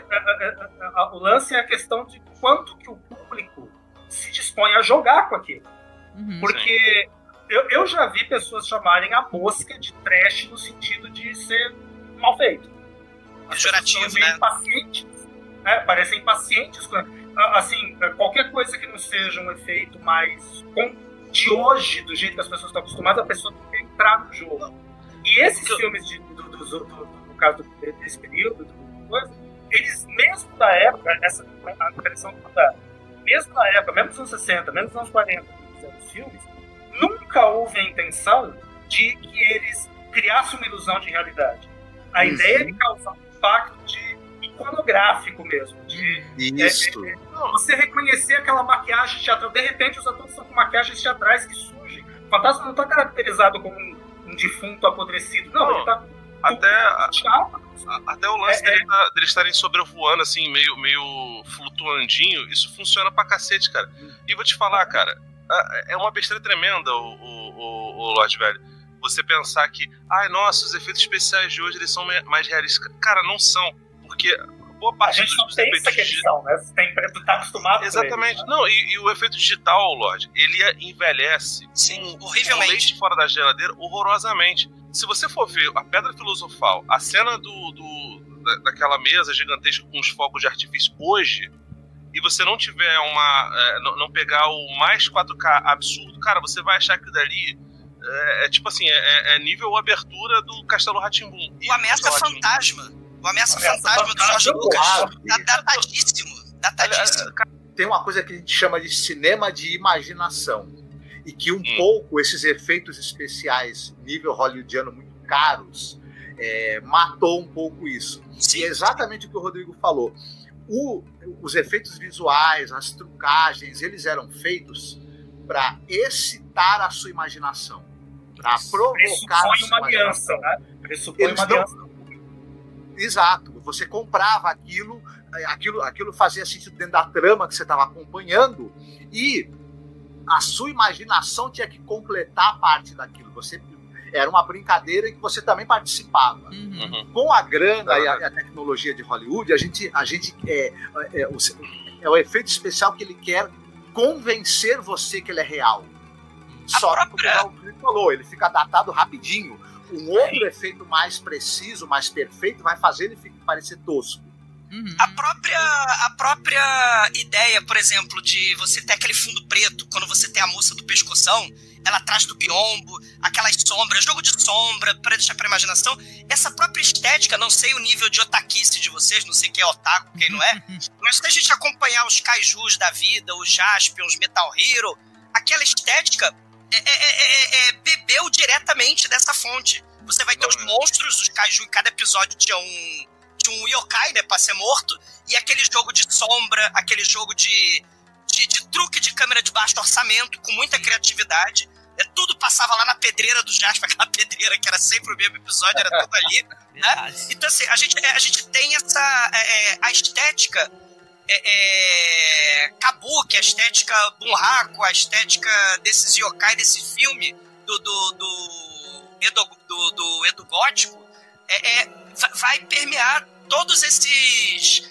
Speaker 5: O lance é a questão de quanto que o público se dispõe a jogar com aquilo. Porque eu já vi pessoas chamarem a mosca de trash no sentido de ser mal feito.
Speaker 4: Pejorativo, né?
Speaker 5: Impacientes, parecem impacientes. Assim, qualquer coisa que não seja um efeito mais de hoje, do jeito que as pessoas estão acostumadas, a pessoa tem que entrar no jogo. E esses filmes, no caso desse período, eles, mesmo da época, a impressão que dá, mesmo na época, mesmo nos anos 60, mesmo nos anos 40, que fizeram os filmes, nunca houve a intenção de que eles criassem uma ilusão de realidade. A ideia é de causar um impacto iconográfico mesmo. Você reconhecer aquela maquiagem teatral. De repente, os atores estão com maquiagens teatrais que surgem. O fantasma não está caracterizado como um defunto apodrecido. Não, ele está...
Speaker 2: Até o lance deles estarem sobrevoando, assim, meio flutuandinho, isso funciona pra cacete, cara. E vou te falar, cara, é uma besteira tremenda, o Lorde Velho. Você pensar que, nossa, os efeitos especiais de hoje eles são mais realistas. Cara, não são, porque boa parte
Speaker 5: a gente não tem essa questão, né? Você tá acostumado.
Speaker 2: Exatamente.
Speaker 5: Com ele, né?
Speaker 2: Não, e o efeito digital, Lorde, ele envelhece
Speaker 4: horrivelmente.
Speaker 2: Leite fora da geladeira horrorosamente. Se você for ver a Pedra Filosofal, a cena daquela mesa gigantesca com os fogos de artifício hoje, e você não tiver não pegar o mais 4K absurdo, cara, você vai achar que dali tipo assim, nível abertura do Castelo Rá-Tim-Bum.
Speaker 4: O Ameaça Fantasma. O Ameaça Fantasma do Jorge Lucas. Datadíssimo.
Speaker 3: Tem uma coisa que a gente chama de cinema de imaginação. E que um pouco esses efeitos especiais nível hollywoodiano muito caros matou um pouco isso.
Speaker 4: Sim.
Speaker 3: E é exatamente o que o Rodrigo falou. Os efeitos visuais, as trucagens, eles eram feitos para excitar a sua imaginação, para provocar a sua imaginação.
Speaker 5: Pressupõe uma aliança.
Speaker 3: Exato. Você comprava aquilo fazia sentido dentro da trama que você estava acompanhando e a sua imaginação tinha que completar parte daquilo. Era uma brincadeira em que você também participava. Com a grana e a tecnologia de Hollywood, é o efeito especial que ele quer convencer você que ele é real. Só que, como o Felipe falou, ele fica datado rapidinho. Um outro efeito mais preciso, mais perfeito, vai fazer ele parecer tosco.
Speaker 4: A própria ideia, por exemplo, de você ter aquele fundo preto, quando você tem a moça do pescoção, ela atrás do biombo, aquelas sombras, jogo de sombra, para deixar pra imaginação, essa própria estética, não sei o nível de otaquice de vocês, não sei quem é otaku, quem não é, mas se a gente acompanhar os kaijus da vida, os Jaspion, os Metal Hero, aquela estética bebeu diretamente dessa fonte. Você vai ter os monstros, os kaiju, em cada episódio tinha um yokai, né, pra ser morto, e aquele jogo de sombra, aquele jogo de truque de câmera de baixo orçamento, com muita criatividade. Tudo passava lá na pedreira do Jasper, aquela pedreira que era sempre o mesmo episódio, era tudo ali. Né? Então, assim, a gente tem essa... a estética kabuki, a estética bunraku, a estética desses yokai, desse filme do Edo gótico, vai permear todos esses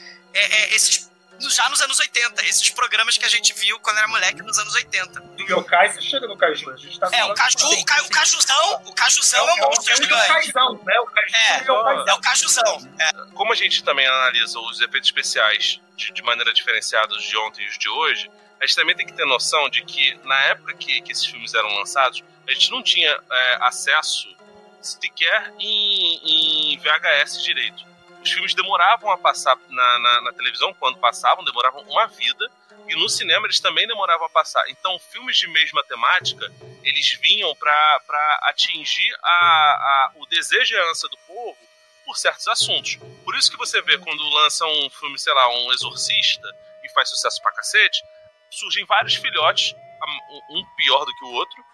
Speaker 4: já nos anos 80. Esses programas que a gente viu quando era moleque nos anos 80.
Speaker 5: Do yokai, você chega no Kaiju. A gente tá
Speaker 4: o Cajuzão é um monstro gigante.
Speaker 5: Yokaizão, né? O Kaiju é o
Speaker 4: Cajuzão.
Speaker 2: Como a gente também analisa os efeitos especiais de maneira diferenciada os de ontem e os de hoje, a gente também tem que ter noção de que na época que esses filmes eram lançados, a gente não tinha acesso sequer em VHS direito. Os filmes demoravam a passar na televisão, quando passavam, demoravam uma vida, e no cinema eles também demoravam a passar. Então, filmes de mesma temática, eles vinham para atingir o desejo e a ânsia do povo por certos assuntos. Por isso que você vê quando lança um filme, sei lá, um Exorcista, e faz sucesso pra cacete, surgem vários filhotes, um pior do que o outro,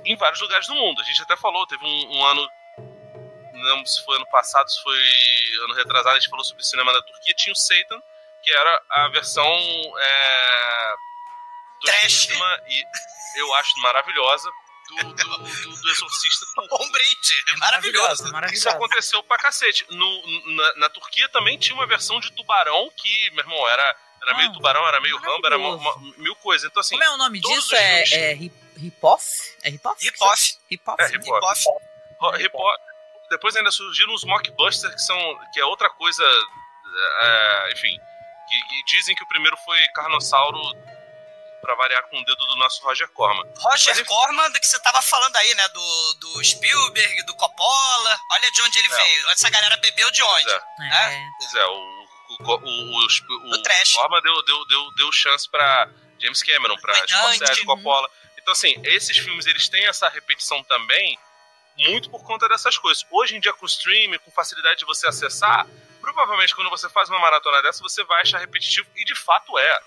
Speaker 2: em vários lugares do mundo. A gente até falou, teve um ano, não lembro se foi ano passado, se foi ano retrasado, a gente falou sobre o cinema da Turquia, tinha o Satan, que era a versão duríssima e eu acho maravilhosa do Exorcista turco.
Speaker 4: Um brinde, é maravilhoso.
Speaker 2: Isso aconteceu pra cacete. Na Turquia também tinha uma versão de Tubarão que, meu irmão, era meio Tubarão, era meio Rambo, era mil coisas. Então, assim,
Speaker 1: como é o nome disso? É Ripoff? É Ripoff?
Speaker 4: Ripoff.
Speaker 2: Depois ainda surgiram os mockbusters, que é outra coisa, enfim, que dizem que o primeiro foi Carnossauro, pra variar com o dedo do nosso Roger Corman.
Speaker 4: Corman, do que você tava falando aí, né, do Spielberg, do Coppola, olha de onde ele veio, essa galera bebeu de onde?
Speaker 2: Pois é, o Corman deu chance pra James Cameron, pra Scorsese, Coppola. Então, assim, esses filmes, eles têm essa repetição também, muito por conta dessas coisas. Hoje em dia, com o streaming, com facilidade de você acessar, provavelmente quando você faz uma maratona dessa, você vai achar repetitivo, e de fato é.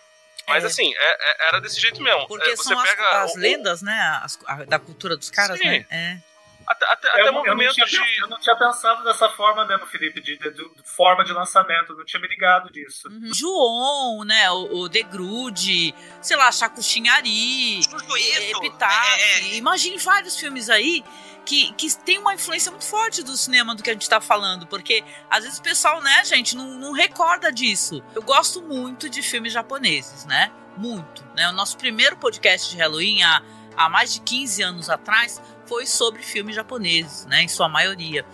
Speaker 2: Mas assim, era desse jeito mesmo.
Speaker 1: Porque
Speaker 2: você
Speaker 1: são
Speaker 2: pega
Speaker 1: as lendas, né? Da cultura dos caras,
Speaker 2: sim,
Speaker 1: né?
Speaker 2: Até movimentos
Speaker 5: eu não tinha pensado dessa forma mesmo, Felipe, de forma de lançamento. Não tinha me ligado disso.
Speaker 1: João, né? O The Grude, sei lá, Chacuxinhari, Epitáfio. Imagine vários filmes aí que tem uma influência muito forte do cinema do que a gente tá falando, porque às vezes o pessoal, né, gente, não recorda disso. Eu gosto muito de filmes japoneses, né? Muito, né? O nosso primeiro podcast de Halloween, há mais de 15 anos atrás, foi sobre filmes japoneses, né, em sua maioria.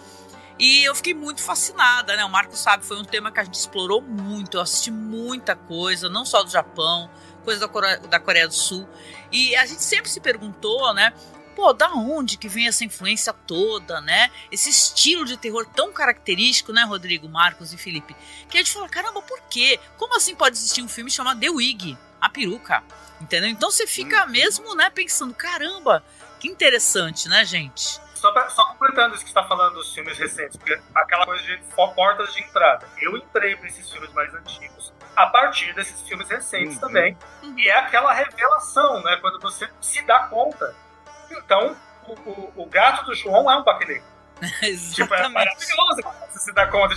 Speaker 1: E eu fiquei muito fascinada, né? O Marco sabe, foi um tema que a gente explorou muito. Eu assisti muita coisa, não só do Japão, coisa da Coreia do Sul. E a gente sempre se perguntou, né? Pô, da onde que vem essa influência toda, né? Esse estilo de terror tão característico, né, Rodrigo, Marcos e Felipe? Que a gente falou, caramba, por quê? Como assim pode existir um filme chamado The Wig, a peruca? Entendeu? Então você fica mesmo, né, pensando, caramba, que interessante, né, gente?
Speaker 5: Só completando isso que você está falando dos filmes recentes, porque aquela coisa de portas de entrada. Eu entrei para esses filmes mais antigos a partir desses filmes recentes também. E é aquela revelação, né? Quando você se dá conta. Então, o gato do João é um paqueleiro. Tipo, é maravilhoso você se dá conta.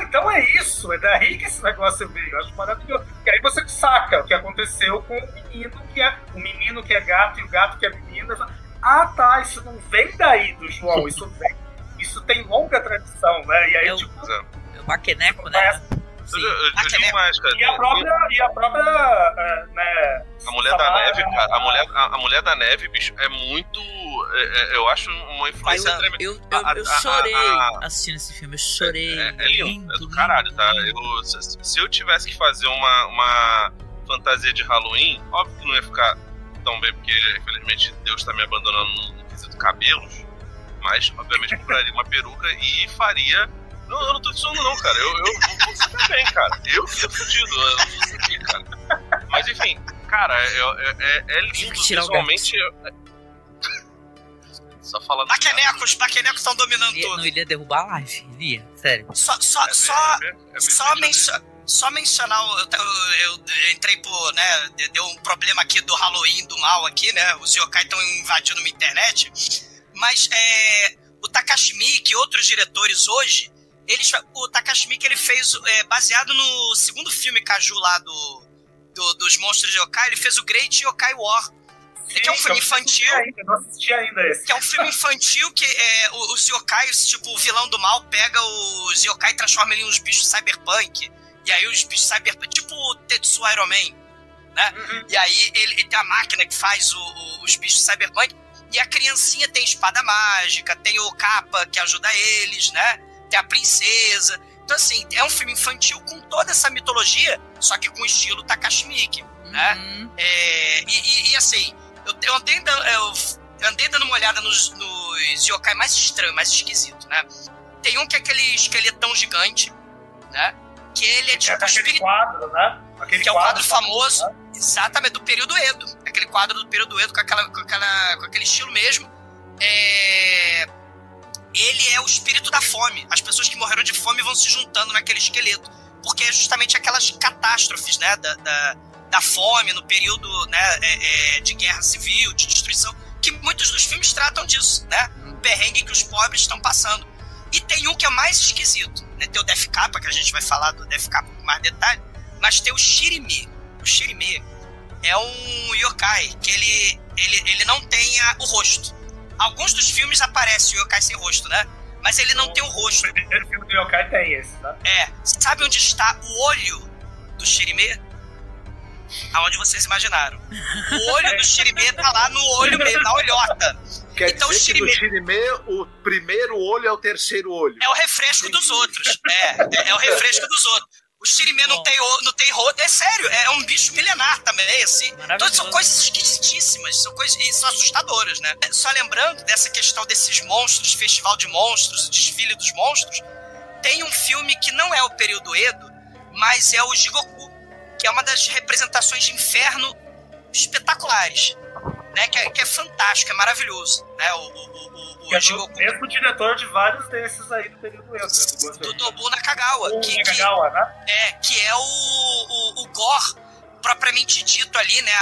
Speaker 5: Então é isso, é daí que esse negócio veio. Eu acho maravilhoso. Porque aí você saca o que aconteceu com o menino que é gato e o gato que é menina. Tá, isso não vem daí do João, isso tem longa tradição, né? E aí,
Speaker 1: é o Baqueneco, né?
Speaker 2: Eu digo mais, cara.
Speaker 5: E a própria né,
Speaker 2: a Mulher da Neve, cara. A Mulher da Neve, bicho, é muito. Eu acho uma influência tremenda.
Speaker 1: Eu chorei assistindo esse filme, eu chorei.
Speaker 2: É lindo, é do caralho, tá? Se eu tivesse que fazer uma fantasia de Halloween, óbvio que não ia ficar tão bem, porque infelizmente Deus tá me abandonando no quesito cabelos, mas obviamente compraria uma peruca e faria. Eu não tô dizendo não, cara. Eu vou ficar bem, cara. Eu fico fudido, eu não vou seguir, cara. Mas enfim, cara, é lindo visualmente. Só falando.
Speaker 4: Os baquenecos estão dominando tudo.
Speaker 1: Não iria derrubar a live, iria, sério.
Speaker 4: Só mencionar, eu entrei por, né, deu um problema aqui do Halloween, do mal aqui, né, os yokai estão invadindo minha internet, mas o Takashi Miike e outros diretores hoje, o Takashi Miike, ele fez, baseado no segundo filme Kaiju lá dos monstros de yokai, ele fez o Great Yokai War. Sim, que é um filme infantil.
Speaker 5: Não assisti ainda esse.
Speaker 4: Que é um filme infantil que os yokais, tipo, o vilão do mal pega os yokai e transforma ele em uns bichos cyberpunk. E aí os bichos cyberpunk, tipo o Tetsu Iron Man, né? E aí ele tem a máquina que faz os bichos cyberpunk. E a criancinha tem espada mágica, tem o capa que ajuda eles, né? Tem a princesa. Então, assim, é um filme infantil com toda essa mitologia, só que com estilo Takashi Miike, né? E assim, eu andei dando uma olhada nos yokai mais estranhos, mais esquisitos, né? Tem um que é aquele esqueletão gigante, né? Que ele é tipo
Speaker 5: aquele quadro, né?
Speaker 4: Que é um quadro famoso, né? Exatamente, do período Edo. Aquele quadro do período Edo com aquele estilo mesmo. Ele é o espírito da fome. As pessoas que morreram de fome vão se juntando naquele esqueleto. Porque é justamente aquelas catástrofes, né? Da fome no período, né, de guerra civil, de destruição, que muitos dos filmes tratam disso, né? Um perrengue que os pobres estão passando. E tem um que é mais esquisito, né? Tem o Death Kappa, que a gente vai falar do Death Kappa com mais detalhe, mas tem o Shirime. O Shirime é um yokai que ele não tem o rosto. Alguns dos filmes aparece o yokai sem rosto, né? Mas ele não tem o rosto.
Speaker 5: O primeiro filme do yokai tem esse, né?
Speaker 4: Sabe onde está o olho do Shirime? Aonde vocês imaginaram. O olho do Shirime tá lá no olho mesmo, na olhota.
Speaker 3: Quer
Speaker 4: então,
Speaker 3: dizer que no Shirime, o primeiro olho é o terceiro olho.
Speaker 4: É o refresco dos outros. É o refresco dos outros. O Shirime não tem rosto. É sério, é um bicho milenar também, assim. Então, são coisas esquisitíssimas, são assustadoras, né? Só lembrando dessa questão desses monstros, festival de monstros, desfile dos monstros, tem um filme que não é o período Edo, mas é o Jigoku, que é uma das representações de inferno espetaculares, né? Que é fantástico, é maravilhoso, né? O Jigoku.
Speaker 5: É o mesmo diretor de vários desses aí do período Edo, né?
Speaker 4: Do Nobu Nakagawa.
Speaker 5: Nakagawa, né?
Speaker 4: Que é o gore propriamente dito ali, né?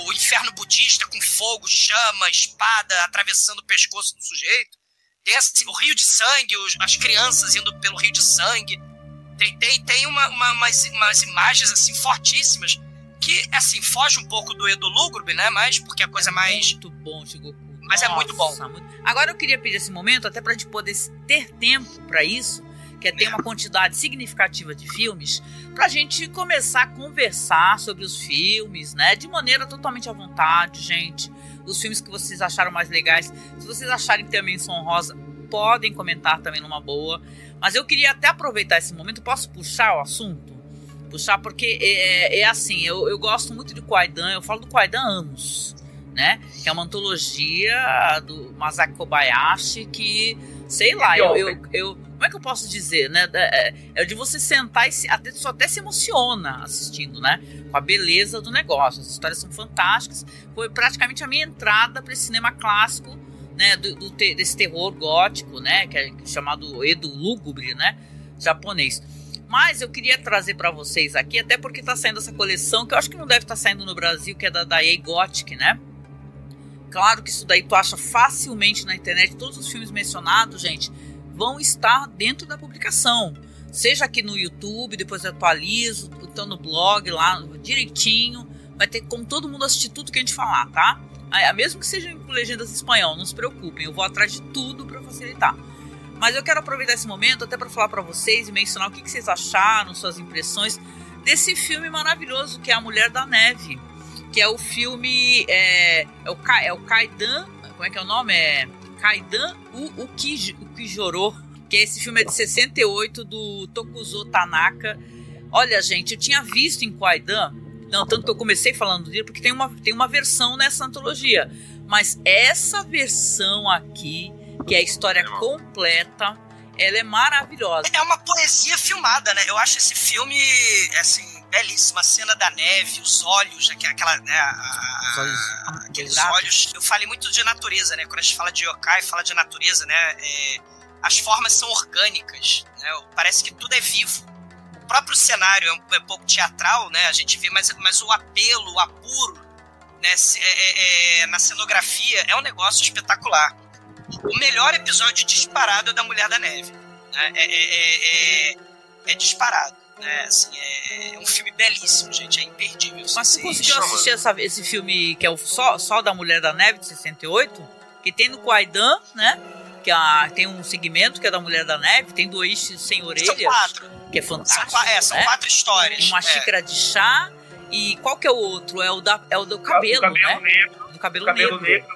Speaker 4: O inferno budista com fogo, chama, espada atravessando o pescoço do sujeito. Tem assim, o rio de sangue, as crianças indo pelo rio de sangue. Tem umas imagens assim fortíssimas que assim foge um pouco do Edo lúgubre, né? Mas porque a coisa mais
Speaker 1: muito bom, Jigoku.
Speaker 4: Mas nossa, é muito bom.
Speaker 1: Agora eu queria pedir esse momento até pra gente poder ter tempo para isso, que é ter uma quantidade significativa de filmes, pra gente começar a conversar sobre os filmes, né? De maneira totalmente à vontade, gente. Os filmes que vocês acharam mais legais. Se vocês acharem que tem a menção honrosa, podem comentar também numa boa. Mas eu queria até aproveitar esse momento. Posso puxar o assunto? Puxar porque é assim, eu gosto muito de Kwaidan. Eu falo do Kwaidan há anos, né? Que é uma antologia do Masaki Kobayashi que, sei lá, como é que eu posso dizer, né? É de você sentar e até se emociona assistindo, né? Com a beleza do negócio. As histórias são fantásticas. Foi praticamente a minha entrada para esse cinema clássico, né? Desse terror gótico, né? Que é chamado Edo lúgubre, né? Japonês. Mas eu queria trazer para vocês aqui, até porque está saindo essa coleção, que eu acho que não deve estar saindo no Brasil, que é da Daiei Gothic, né? Claro que isso daí tu acha facilmente na internet. Todos os filmes mencionados, gente, vão estar dentro da publicação. Seja aqui no YouTube, depois eu atualizo, então no blog lá, direitinho. Vai ter como todo mundo assistir tudo que a gente falar, tá? Mesmo que sejam com legendas em espanhol, não se preocupem, eu vou atrás de tudo para facilitar. Mas eu quero aproveitar esse momento até para falar para vocês e mencionar o que vocês acharam, suas impressões desse filme maravilhoso que é A Mulher da Neve, que é o filme, o Kaidan, como é que é o nome? Kaidan Ukijoro, que esse filme é de 68, do Tokuzo Tanaka. Olha, gente, eu tinha visto em Kwaidan, não, tanto que eu comecei falando dele, porque tem uma versão nessa antologia, mas essa versão aqui, que é a história completa, ela é maravilhosa.
Speaker 4: É uma poesia filmada, né? Eu acho esse filme, assim, belíssimo. A cena da neve, os olhos, aquela, né, aqueles olhos. Eu falei muito de natureza, né? Quando a gente fala de yokai, fala de natureza, né? As formas são orgânicas, né? Parece que tudo é vivo. O próprio cenário é um pouco teatral, né? A gente vê, mas o apelo, o apuro, né? Na cenografia é um negócio espetacular. O melhor episódio disparado é da Mulher da Neve, né? É disparado, né? Assim, é um filme belíssimo, gente, é imperdível.
Speaker 1: Mas você conseguiu assistir esse filme que é só da Mulher da Neve, de 68? Que tem no Kwaidan, né? Que tem um segmento que é da Mulher da Neve, tem do Oishi Sem Orelhas.
Speaker 4: São 4.
Speaker 1: que é fantástico.
Speaker 4: São 4 histórias.
Speaker 1: Uma xícara de chá. E qual que é o outro? É o do cabelo, né?
Speaker 5: Negro,
Speaker 1: do cabelo negro.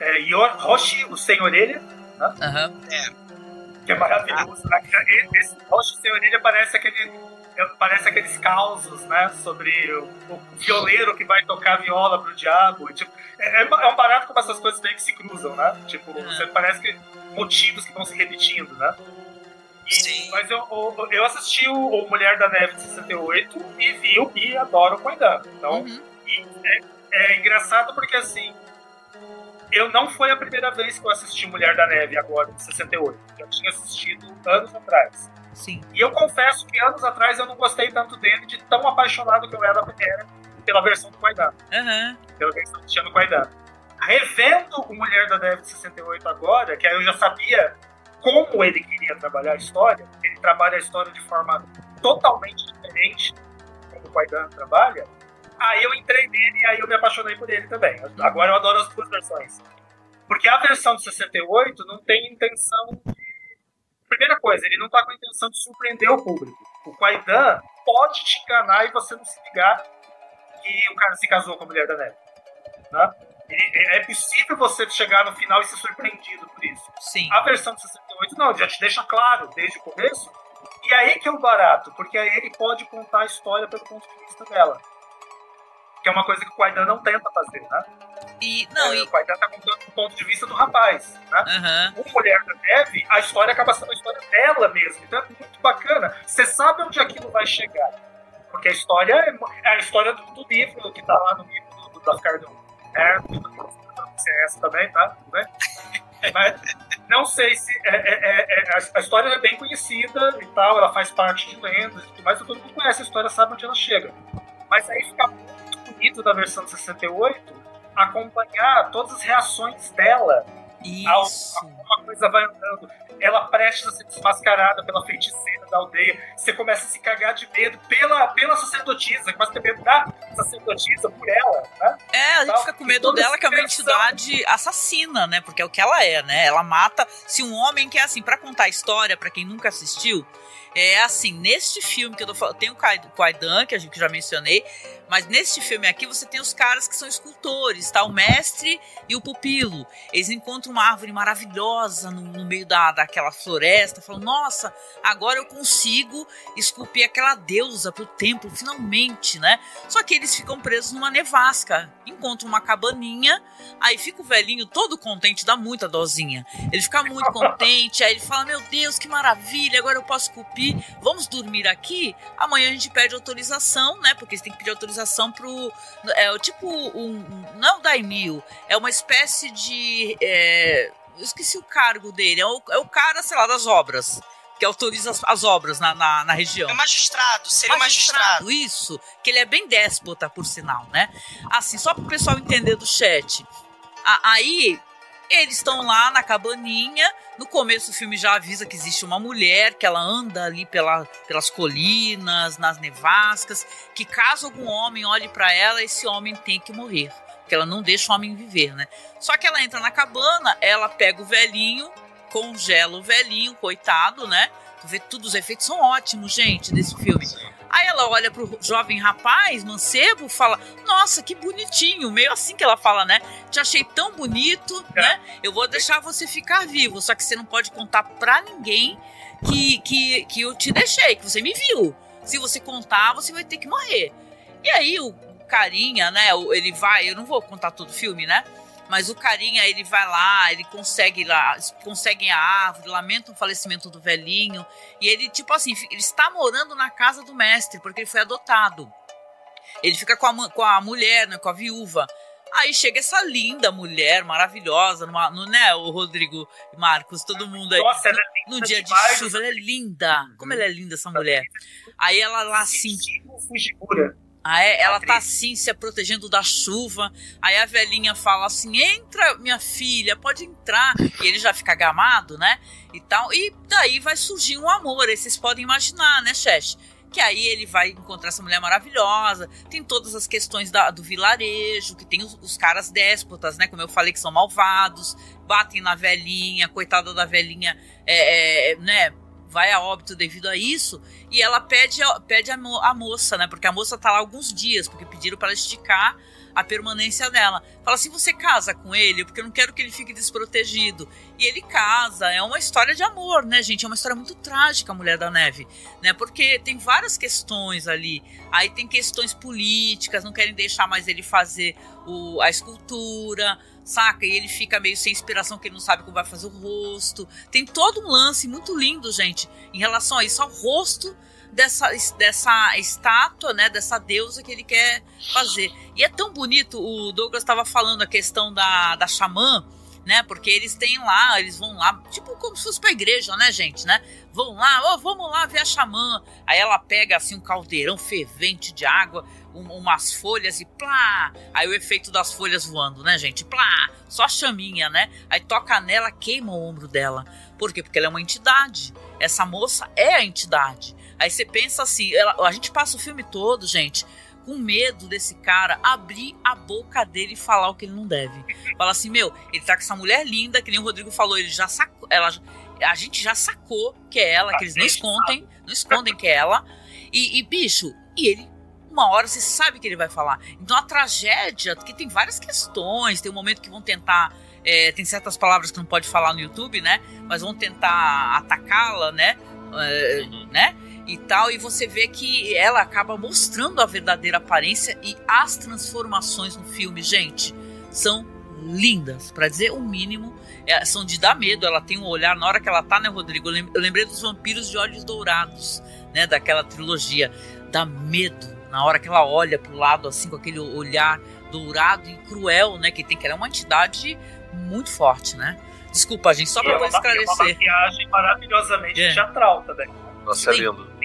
Speaker 5: E Roshi, o Sem Orelha. Que é maravilhoso. Esse Roshi Sem Orelha parece aqueles causos, né? Sobre o violeiro que vai tocar viola pro diabo. Tipo, é um barato como essas coisas meio que se cruzam, né? Tipo, parece que motivos que vão se repetindo, né? Mas eu assisti o Mulher da Neve de 68 e vi e adoro o Kwaidan. Então, é engraçado porque, assim, não foi a primeira vez que eu assisti Mulher da Neve agora, de 68. Eu tinha assistido anos atrás.
Speaker 1: Sim.
Speaker 5: E eu confesso que anos atrás eu não gostei tanto dele, de tão apaixonado que eu era pela versão do Kwaidan. Pela versão que tinha no Kwaidan. Revendo o Mulher da Neve de 68 agora, que aí eu já sabia como ele queria trabalhar a história, ele trabalha a história de forma totalmente diferente como o Kwaidan trabalha, aí eu entrei nele e aí eu me apaixonei por ele também. Agora eu adoro as duas versões. Porque a versão de 68 não tem intenção de... Primeira coisa, ele não está com a intenção de surpreender o público. O Kwaidan pode te enganar e você não se ligar que o cara se casou com a Mulher da Neve. Né? É possível você chegar no final e ser surpreendido por isso.
Speaker 1: Sim.
Speaker 5: A versão de 68 não, já te deixa claro desde o começo. E aí que é o barato, porque aí ele pode contar a história pelo ponto de vista dela. Que é uma coisa que o Kwaidan não tenta fazer, né? O Kwaidan tá contando do ponto de vista do rapaz, né? O Mulher da Neve, a história acaba sendo a história dela mesmo. Então é muito bacana. Você sabe onde aquilo vai chegar. Porque a história é a história do livro que tá lá no livro do Dafkar. É essa também, tá? Tudo bem? Mas não sei se... a história é bem conhecida e tal, ela faz parte de lendas e tudo mais, todo mundo conhece a história, sabe onde ela chega. Mas aí fica muito bonito da versão de 68 acompanhar todas as reações dela.
Speaker 1: Isso.
Speaker 5: Uma coisa vai andando. Ela prestes a ser desmascarada pela feiticeira da aldeia. Você começa a se cagar de medo pela sacerdotisa. Começa a ter medo da sacerdotisa por ela, né?
Speaker 1: A gente fica com medo dela, que é uma entidade assassina, né? Porque é o que ela é, né? Ela mata. Se um homem que é assim, pra contar a história, pra quem nunca assistiu, é assim, neste filme que eu tô falando, tem o Kwaidan, que a gente já mencionei, mas neste filme aqui você tem os caras que são escultores, tá? O mestre e o pupilo. Eles encontram uma árvore maravilhosa no meio daquela floresta, falam, nossa, agora eu consigo esculpir aquela deusa pro templo, finalmente, né? Só que eles ficam presos numa nevasca, encontram uma cabaninha, aí fica o velhinho todo contente, dá muita dosinha. Ele fica muito contente, aí ele fala, meu Deus, que maravilha, agora eu posso esculpir, vamos dormir aqui? Amanhã a gente pede autorização, né? Porque eles têm que pedir autorização pro... não é o daimyo, é uma espécie de... eu esqueci o cargo dele, é o cara, sei lá, das obras, que autoriza as obras na região.
Speaker 4: É magistrado, seria o magistrado.
Speaker 1: Isso, que ele é bem déspota, por sinal, né? Assim, só para o pessoal entender do chat. Aí, eles estão lá na cabaninha, no começo do filme já avisa que existe uma mulher, que ela anda ali pelas colinas, nas nevascas, que caso algum homem olhe para ela, esse homem tem que morrer, porque ela não deixa o homem viver, né? Só que ela entra na cabana, ela pega o velhinho, congela o velhinho, coitado, né? Tu vê, os efeitos são ótimos, gente, desse filme. Aí ela olha pro jovem rapaz, mancebo, fala, nossa, que bonitinho, meio assim que ela fala, né? Te achei tão bonito, né? Eu vou deixar você ficar vivo, só que você não pode contar pra ninguém que eu te deixei, que você me viu. Se você contar, você vai ter que morrer. E aí o carinha, né, ele vai, eu não vou contar todo o filme, né? Mas o carinha, ele vai lá, ele conseguem a árvore, lamenta o falecimento do velhinho. E ele, tipo assim, ele está morando na casa do mestre, porque ele foi adotado. Ele fica com a mulher, né, com a viúva. Aí chega essa linda mulher, maravilhosa, né, o Rodrigo e Marcos, todo mundo aí.
Speaker 5: Nossa, ela é linda
Speaker 1: no dia
Speaker 5: demais,
Speaker 1: de chuva, ela é linda. Como ela é linda, essa mulher. Aí ela lá assim... Ela tá assim, se protegendo da chuva. Aí a velhinha fala assim, entra, minha filha, pode entrar. E ele já fica gamado, né? E tal. E daí vai surgir um amor. Aí vocês podem imaginar, né, Xexe? Que aí ele vai encontrar essa mulher maravilhosa. Tem todas as questões do vilarejo, que tem os caras déspotas, né? Como eu falei, que são malvados. Batem na velhinha, coitada da velhinha, né? vai a óbito devido a isso, e ela pede a moça, né? Porque a moça tá lá alguns dias, porque pediram para ela esticar a permanência dela. Fala assim, você casa com ele? Porque eu não quero que ele fique desprotegido. E ele casa, é uma história de amor, né, gente? É uma história muito trágica, a Mulher da Neve, né? Porque tem várias questões ali. Aí tem questões políticas, não querem deixar mais ele fazer a escultura, saca? E ele fica meio sem inspiração, porque ele não sabe como vai fazer o rosto. Tem todo um lance muito lindo, gente, em relação a isso, ao rosto dessa estátua, né, dessa deusa que ele quer fazer. E é tão bonito, o Douglas estava falando a questão da xamã, né, porque eles vão lá, tipo como se fosse pra igreja, né, gente, né, vão lá, vamos lá ver a xamã, aí ela pega assim um caldeirão fervente de água, umas folhas e plá, aí o efeito das folhas voando, né, gente, plá, só a chaminha, né, aí toca nela, queima o ombro dela. Por quê? Porque ela é uma entidade, essa moça é a entidade. Aí você pensa assim, a gente passa o filme todo, gente, com medo desse cara abrir a boca dele e falar o que ele não deve. Fala assim, meu, ele tá com essa mulher linda, que nem o Rodrigo falou, ele já sacou, a gente já sacou que é ela, que eles não escondem que é ela, e bicho, e ele, uma hora você sabe que ele vai falar. Então a tragédia, que tem várias questões, tem um momento que vão tentar, tem certas palavras que não pode falar no YouTube, né, mas vão tentar atacá-la, né, né, e tal, e você vê que ela acaba mostrando a verdadeira aparência e as transformações no filme, gente, são lindas, para dizer o mínimo, são de dar medo. Ela tem um olhar, na hora que ela tá, né, Rodrigo, eu lembrei dos Vampiros de Olhos Dourados, né, daquela trilogia, dá medo na hora que ela olha pro lado, assim, com aquele olhar dourado e cruel, né, que ela é uma entidade muito forte, né. Desculpa, gente, só para esclarecer.
Speaker 5: É uma maquiagem maravilhosamente teatral também.
Speaker 2: Nossa, é lindo.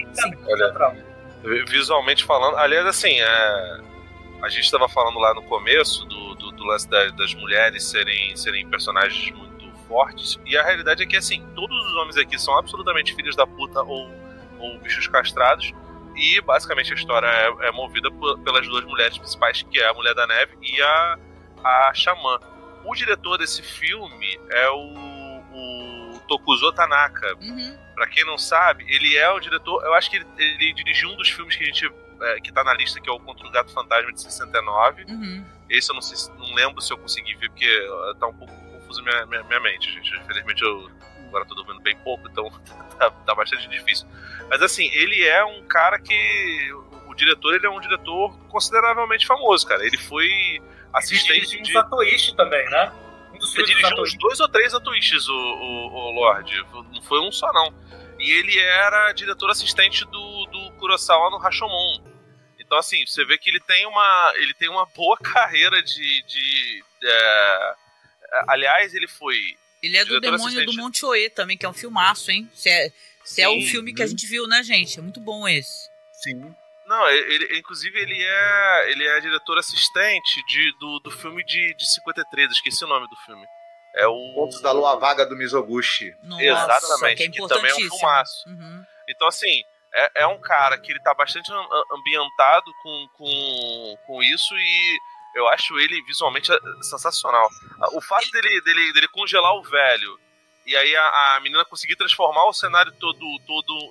Speaker 2: Olha, visualmente falando, aliás, assim, a gente estava falando lá no começo do lance das mulheres serem personagens muito fortes, e a realidade é que, assim, todos os homens aqui são absolutamente filhos da puta ou bichos castrados, e basicamente a história é movida pelas duas mulheres principais, que é a Mulher da Neve e a Xamã. O diretor desse filme é o Tokuzo Tanaka. Pra quem não sabe, ele é o diretor, eu acho que ele dirigiu um dos filmes que a gente que tá na lista, que é o Contra o Gato Fantasma de 69. Esse eu não lembro se eu consegui ver, porque tá um pouco confuso minha mente, gente. Infelizmente eu agora tô dormindo bem pouco, então tá bastante difícil. Mas assim, ele é um cara que o diretor, ele é um diretor consideravelmente famoso, cara. Ele foi assistente
Speaker 5: de Zatoichi também, né?
Speaker 2: Ele dirigiu uns 2 ou 3 atoiches, o Lorde. Não foi um só, não. E ele era diretor assistente do Kurosawa no Rashomon. Então, assim, você vê que ele tem uma boa carreira aliás, ele foi...
Speaker 1: Ele é do Demônio do Monte Oê também, que é um filmaço, hein? Se é o filme que a gente viu, né, gente? É muito bom esse.
Speaker 3: Sim.
Speaker 2: Não, inclusive ele é diretor assistente do filme de 53, esqueci o nome do filme. É o
Speaker 3: Contos da Lua Vaga do Mizoguchi.
Speaker 1: Nossa,
Speaker 2: exatamente, que também é um filmaço. Então, assim, é um cara que ele tá bastante ambientado com isso, e eu acho ele visualmente sensacional. O fato dele congelar o velho e aí a menina conseguir transformar o cenário todo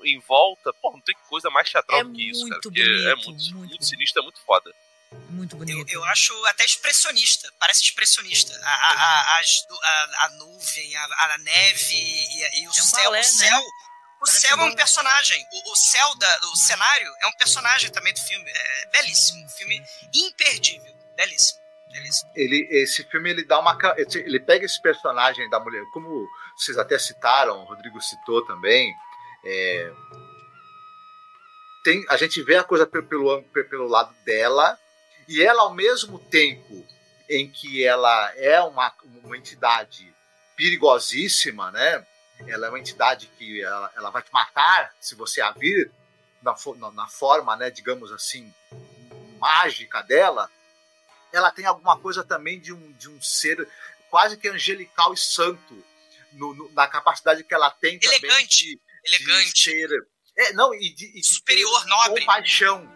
Speaker 2: em volta, pô, não tem coisa mais teatral do que isso, cara.
Speaker 1: Bonito,
Speaker 2: é muito sinistro, é muito foda.
Speaker 1: Muito bonito.
Speaker 4: Eu acho até expressionista, parece expressionista. A nuvem, a neve e o céu.
Speaker 1: Balé,
Speaker 4: O céu é um personagem. O céu do cenário é um personagem também do filme. É belíssimo. Um filme imperdível. Belíssimo.
Speaker 3: Esse filme ele pega esse personagem da mulher, como vocês até citaram, o Rodrigo citou também, a gente vê a coisa pelo lado dela, e ela, ao mesmo tempo em que ela é uma entidade perigosíssima, né? Ela é uma entidade que ela vai te matar se você a vir na forma, né, digamos assim, mágica dela. Ela tem alguma coisa também de um ser quase que angelical e santo, na capacidade que ela tem
Speaker 4: elegante,
Speaker 3: também de ser... de
Speaker 4: superior, nobre.
Speaker 3: Compaixão.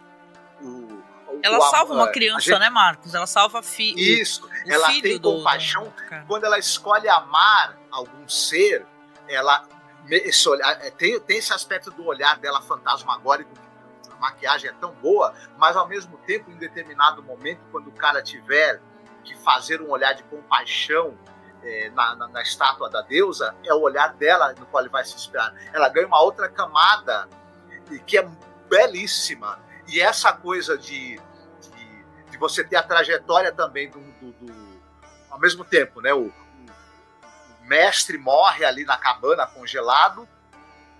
Speaker 1: Ela salva uma criança, né, Marcos? Ela salva
Speaker 3: Isso, ela tem compaixão. Quando ela escolhe amar algum ser, ela esse olhar, tem esse aspecto do olhar dela fantasmagórico, a maquiagem é tão boa, mas ao mesmo tempo, em determinado momento, quando o cara tiver que fazer um olhar de compaixão na estátua da deusa, é o olhar dela no qual ele vai se inspirar. Ela ganha uma outra camada que é belíssima. E essa coisa de você ter a trajetória também ao mesmo tempo, né? O mestre morre ali na cabana, congelado,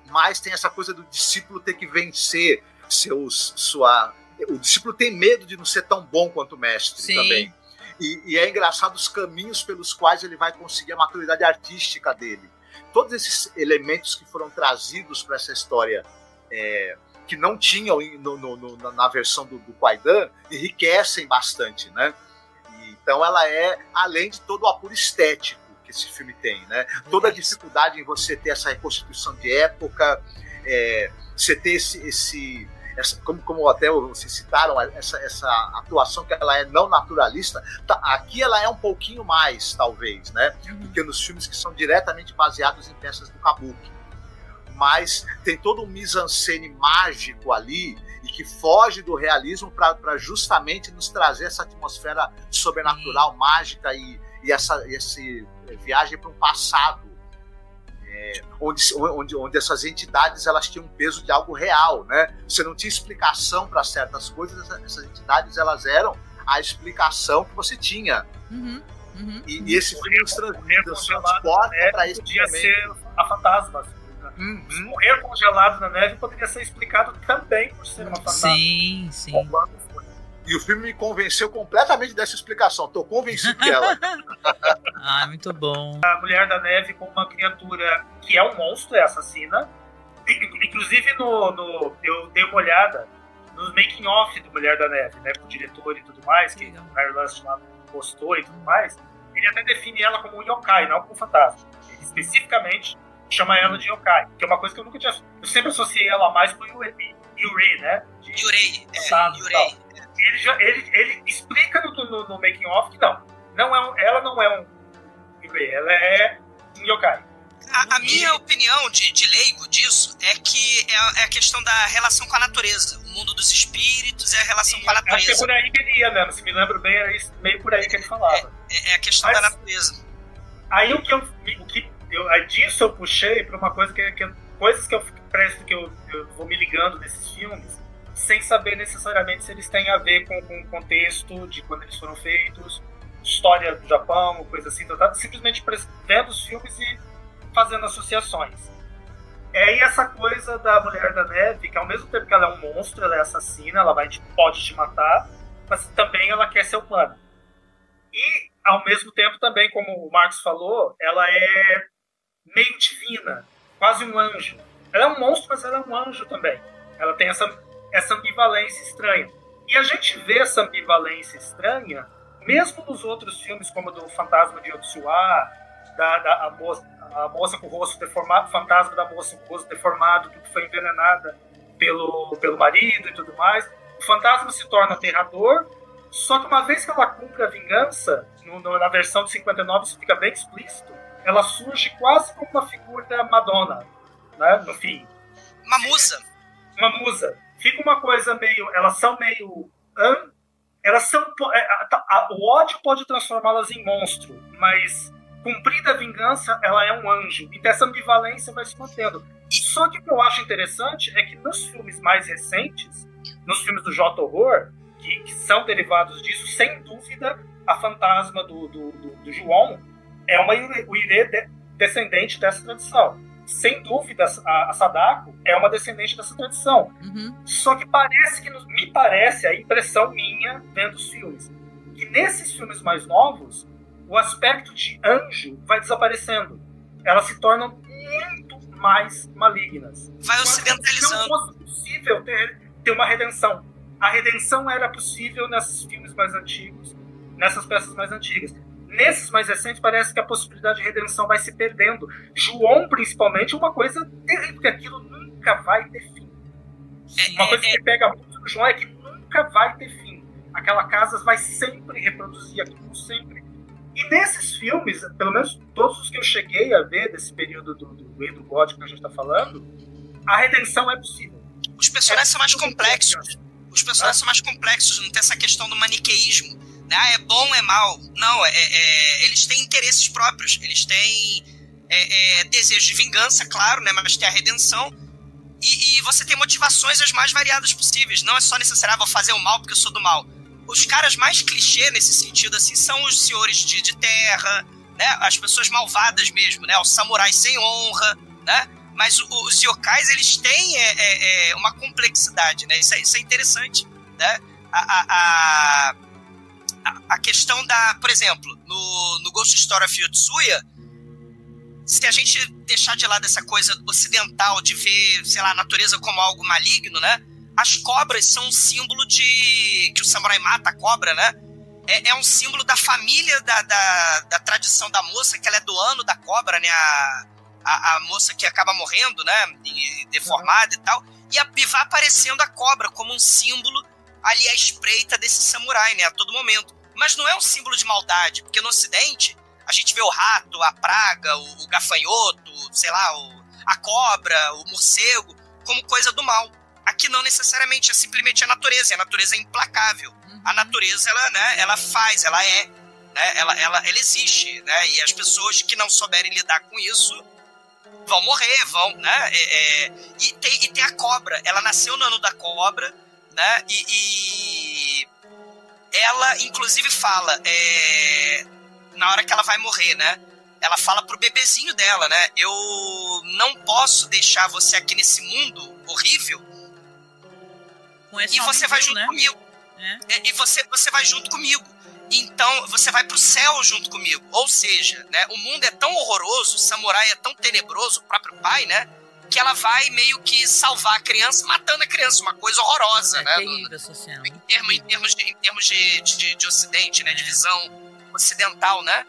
Speaker 3: mas tem essa coisa do discípulo ter que vencer o discípulo tem medo de não ser tão bom quanto o mestre. Sim. Também. E é engraçado os caminhos pelos quais ele vai conseguir a maturidade artística dele. Todos esses elementos que foram trazidos para essa história, que não tinham na versão do Kwaidan, enriquecem bastante, né? Então ela é, além de todo o apuro estético que esse filme tem, né? Toda a dificuldade em você ter essa reconstituição de época, você ter como até vocês citaram, essa atuação que ela é não naturalista, aqui ela é um pouquinho mais, talvez, né? Do que nos filmes que são diretamente baseados em peças do Kabuki. Mas tem todo um mise-en-scène mágico ali e que foge do realismo para justamente nos trazer essa atmosfera sobrenatural, mágica e essa viagem para um passado onde essas entidades elas tinham um peso de algo real, né? Você não tinha explicação para certas coisas, essas entidades elas eram a explicação que você tinha. E esse filme nos transporta para esse
Speaker 5: podia ser a fantasma. Morrer congelado na neve poderia ser explicado também por ser uma fantasma.
Speaker 1: Sim.
Speaker 3: E o filme me convenceu completamente dessa explicação. Tô convencido dela.
Speaker 1: Muito bom.
Speaker 5: A Mulher da Neve como uma criatura que é um monstro, é assassina. Inclusive, eu dei uma olhada no making-off do Mulher da Neve, né? Com o diretor e tudo mais, que o Harry Lust lá postou e tudo mais. Ele até define ela como um yokai, não como um fantasma. Ele especificamente chama ela de yokai, que é uma coisa que eu nunca tinha... Eu sempre associei ela mais com o Yurei, né?
Speaker 4: Yurei.
Speaker 5: Ele explica no making of que ela não é um Yurei, ela é um yokai.
Speaker 4: A minha opinião de leigo disso é que é a questão da relação com a natureza. O mundo dos espíritos é a relação com a natureza.
Speaker 5: Acho que é por aí que ele ia mesmo. Se me lembro bem, era isso, meio por aí que ele falava.
Speaker 4: É a questão da natureza.
Speaker 5: Aí disso eu puxei para uma coisa coisas que eu presto, que eu vou me ligando nesses filmes, sem saber necessariamente se eles têm a ver com o contexto de quando eles foram feitos, história do Japão, coisa assim. Eu tava simplesmente vendo os filmes e fazendo associações. E essa coisa da Mulher da Neve, que ao mesmo tempo que ela é um monstro, ela é assassina, ela pode te matar, mas também ela quer seu plano. E, ao mesmo tempo, também, como o Marcos falou, ela é meio divina, quase um anjo. Ela é um monstro, mas ela é um anjo também. Ela tem essa ambivalência estranha. E a gente vê essa ambivalência estranha mesmo nos outros filmes, como do Fantasma de Yotsuya, a moça com o rosto deformado, o fantasma da moça com o rosto deformado, que foi envenenada pelo marido e tudo mais. O fantasma se torna aterrador, só que uma vez que ela cumpre a vingança, na versão de 59 isso fica bem explícito, ela surge quase como uma figura da Madonna, né, no fim.
Speaker 4: Uma musa.
Speaker 5: Uma musa. Fica uma coisa meio... Elas são meio... o ódio pode transformá-las em monstro, mas cumprida a vingança, ela é um anjo. E essa ambivalência vai se mantendo. Só que o que eu acho interessante é que nos filmes mais recentes, nos filmes do J-Horror, que são derivados disso, sem dúvida, a fantasma do João é uma Uire descendente dessa tradição. Sem dúvida, a Sadako é uma descendente dessa tradição. Só que me parece, a impressão minha vendo os filmes, que nesses filmes mais novos, o aspecto de anjo vai desaparecendo. Elas se tornam muito mais malignas.
Speaker 4: Vai ocidentalizando.
Speaker 5: Não fosse possível ter uma redenção. A redenção era possível nesses filmes mais antigos, nessas peças mais antigas. Nesses mais recentes, parece que a possibilidade de redenção vai se perdendo. João, principalmente, é uma coisa terrível, porque aquilo nunca vai ter fim. Uma coisa que pega muito no João é que nunca vai ter fim. Aquela casa vai sempre reproduzir aquilo, sempre. E nesses filmes, pelo menos todos os que eu cheguei a ver desse período do Edo gótico que a gente tá falando, a redenção é possível.
Speaker 4: Os personagens são mais complexos. Os personagens são mais complexos, não tem essa questão do maniqueísmo. Né? Ah, é bom, é mal. Não, eles têm interesses próprios. Eles têm desejo de vingança, claro, né? Mas tem a redenção. E você tem motivações as mais variadas possíveis. Não é só necessário, vou fazer o mal porque eu sou do mal. Os caras mais clichê nesse sentido assim são os senhores de terra, né? As pessoas malvadas mesmo, né? Os samurais sem honra, né? Mas os yokais, eles têm uma complexidade, né? Isso é interessante, né? A questão por exemplo, no Ghost Story of Yotsuya, se a gente deixar de lado essa coisa ocidental de ver, sei lá, a natureza como algo maligno, né? As cobras são um símbolo que o samurai mata a cobra, né? É um símbolo da família, da tradição da moça, que ela é do ano da cobra, né? A moça que acaba morrendo, né? Deformada e tal. E vai aparecendo a cobra como um símbolo ali à espreita desse samurai, né? A todo momento. Mas não é um símbolo de maldade, porque no Ocidente a gente vê o rato, a praga, o gafanhoto, sei lá, a cobra, o morcego, como coisa do mal. Aqui não necessariamente, é simplesmente a natureza. E a natureza é implacável. A natureza, ela faz, ela é, né? Ela existe, né? E as pessoas que não souberem lidar com isso vão morrer, né? E tem a cobra. Ela nasceu no ano da cobra, né? E ela, inclusive, fala, na hora que ela vai morrer, né? Ela fala pro bebezinho dela, né? Eu não posso deixar você aqui nesse mundo horrível e você vai junto comigo. E você vai junto comigo. Então, você vai pro céu junto comigo. Ou seja, né? O mundo é tão horroroso, o samurai é tão tenebroso, o próprio pai, né? Que ela vai meio que salvar a criança, matando a criança. Uma coisa horrorosa, né?
Speaker 1: Terrível essa cena.
Speaker 4: Em termos de ocidente, né? De visão ocidental, né?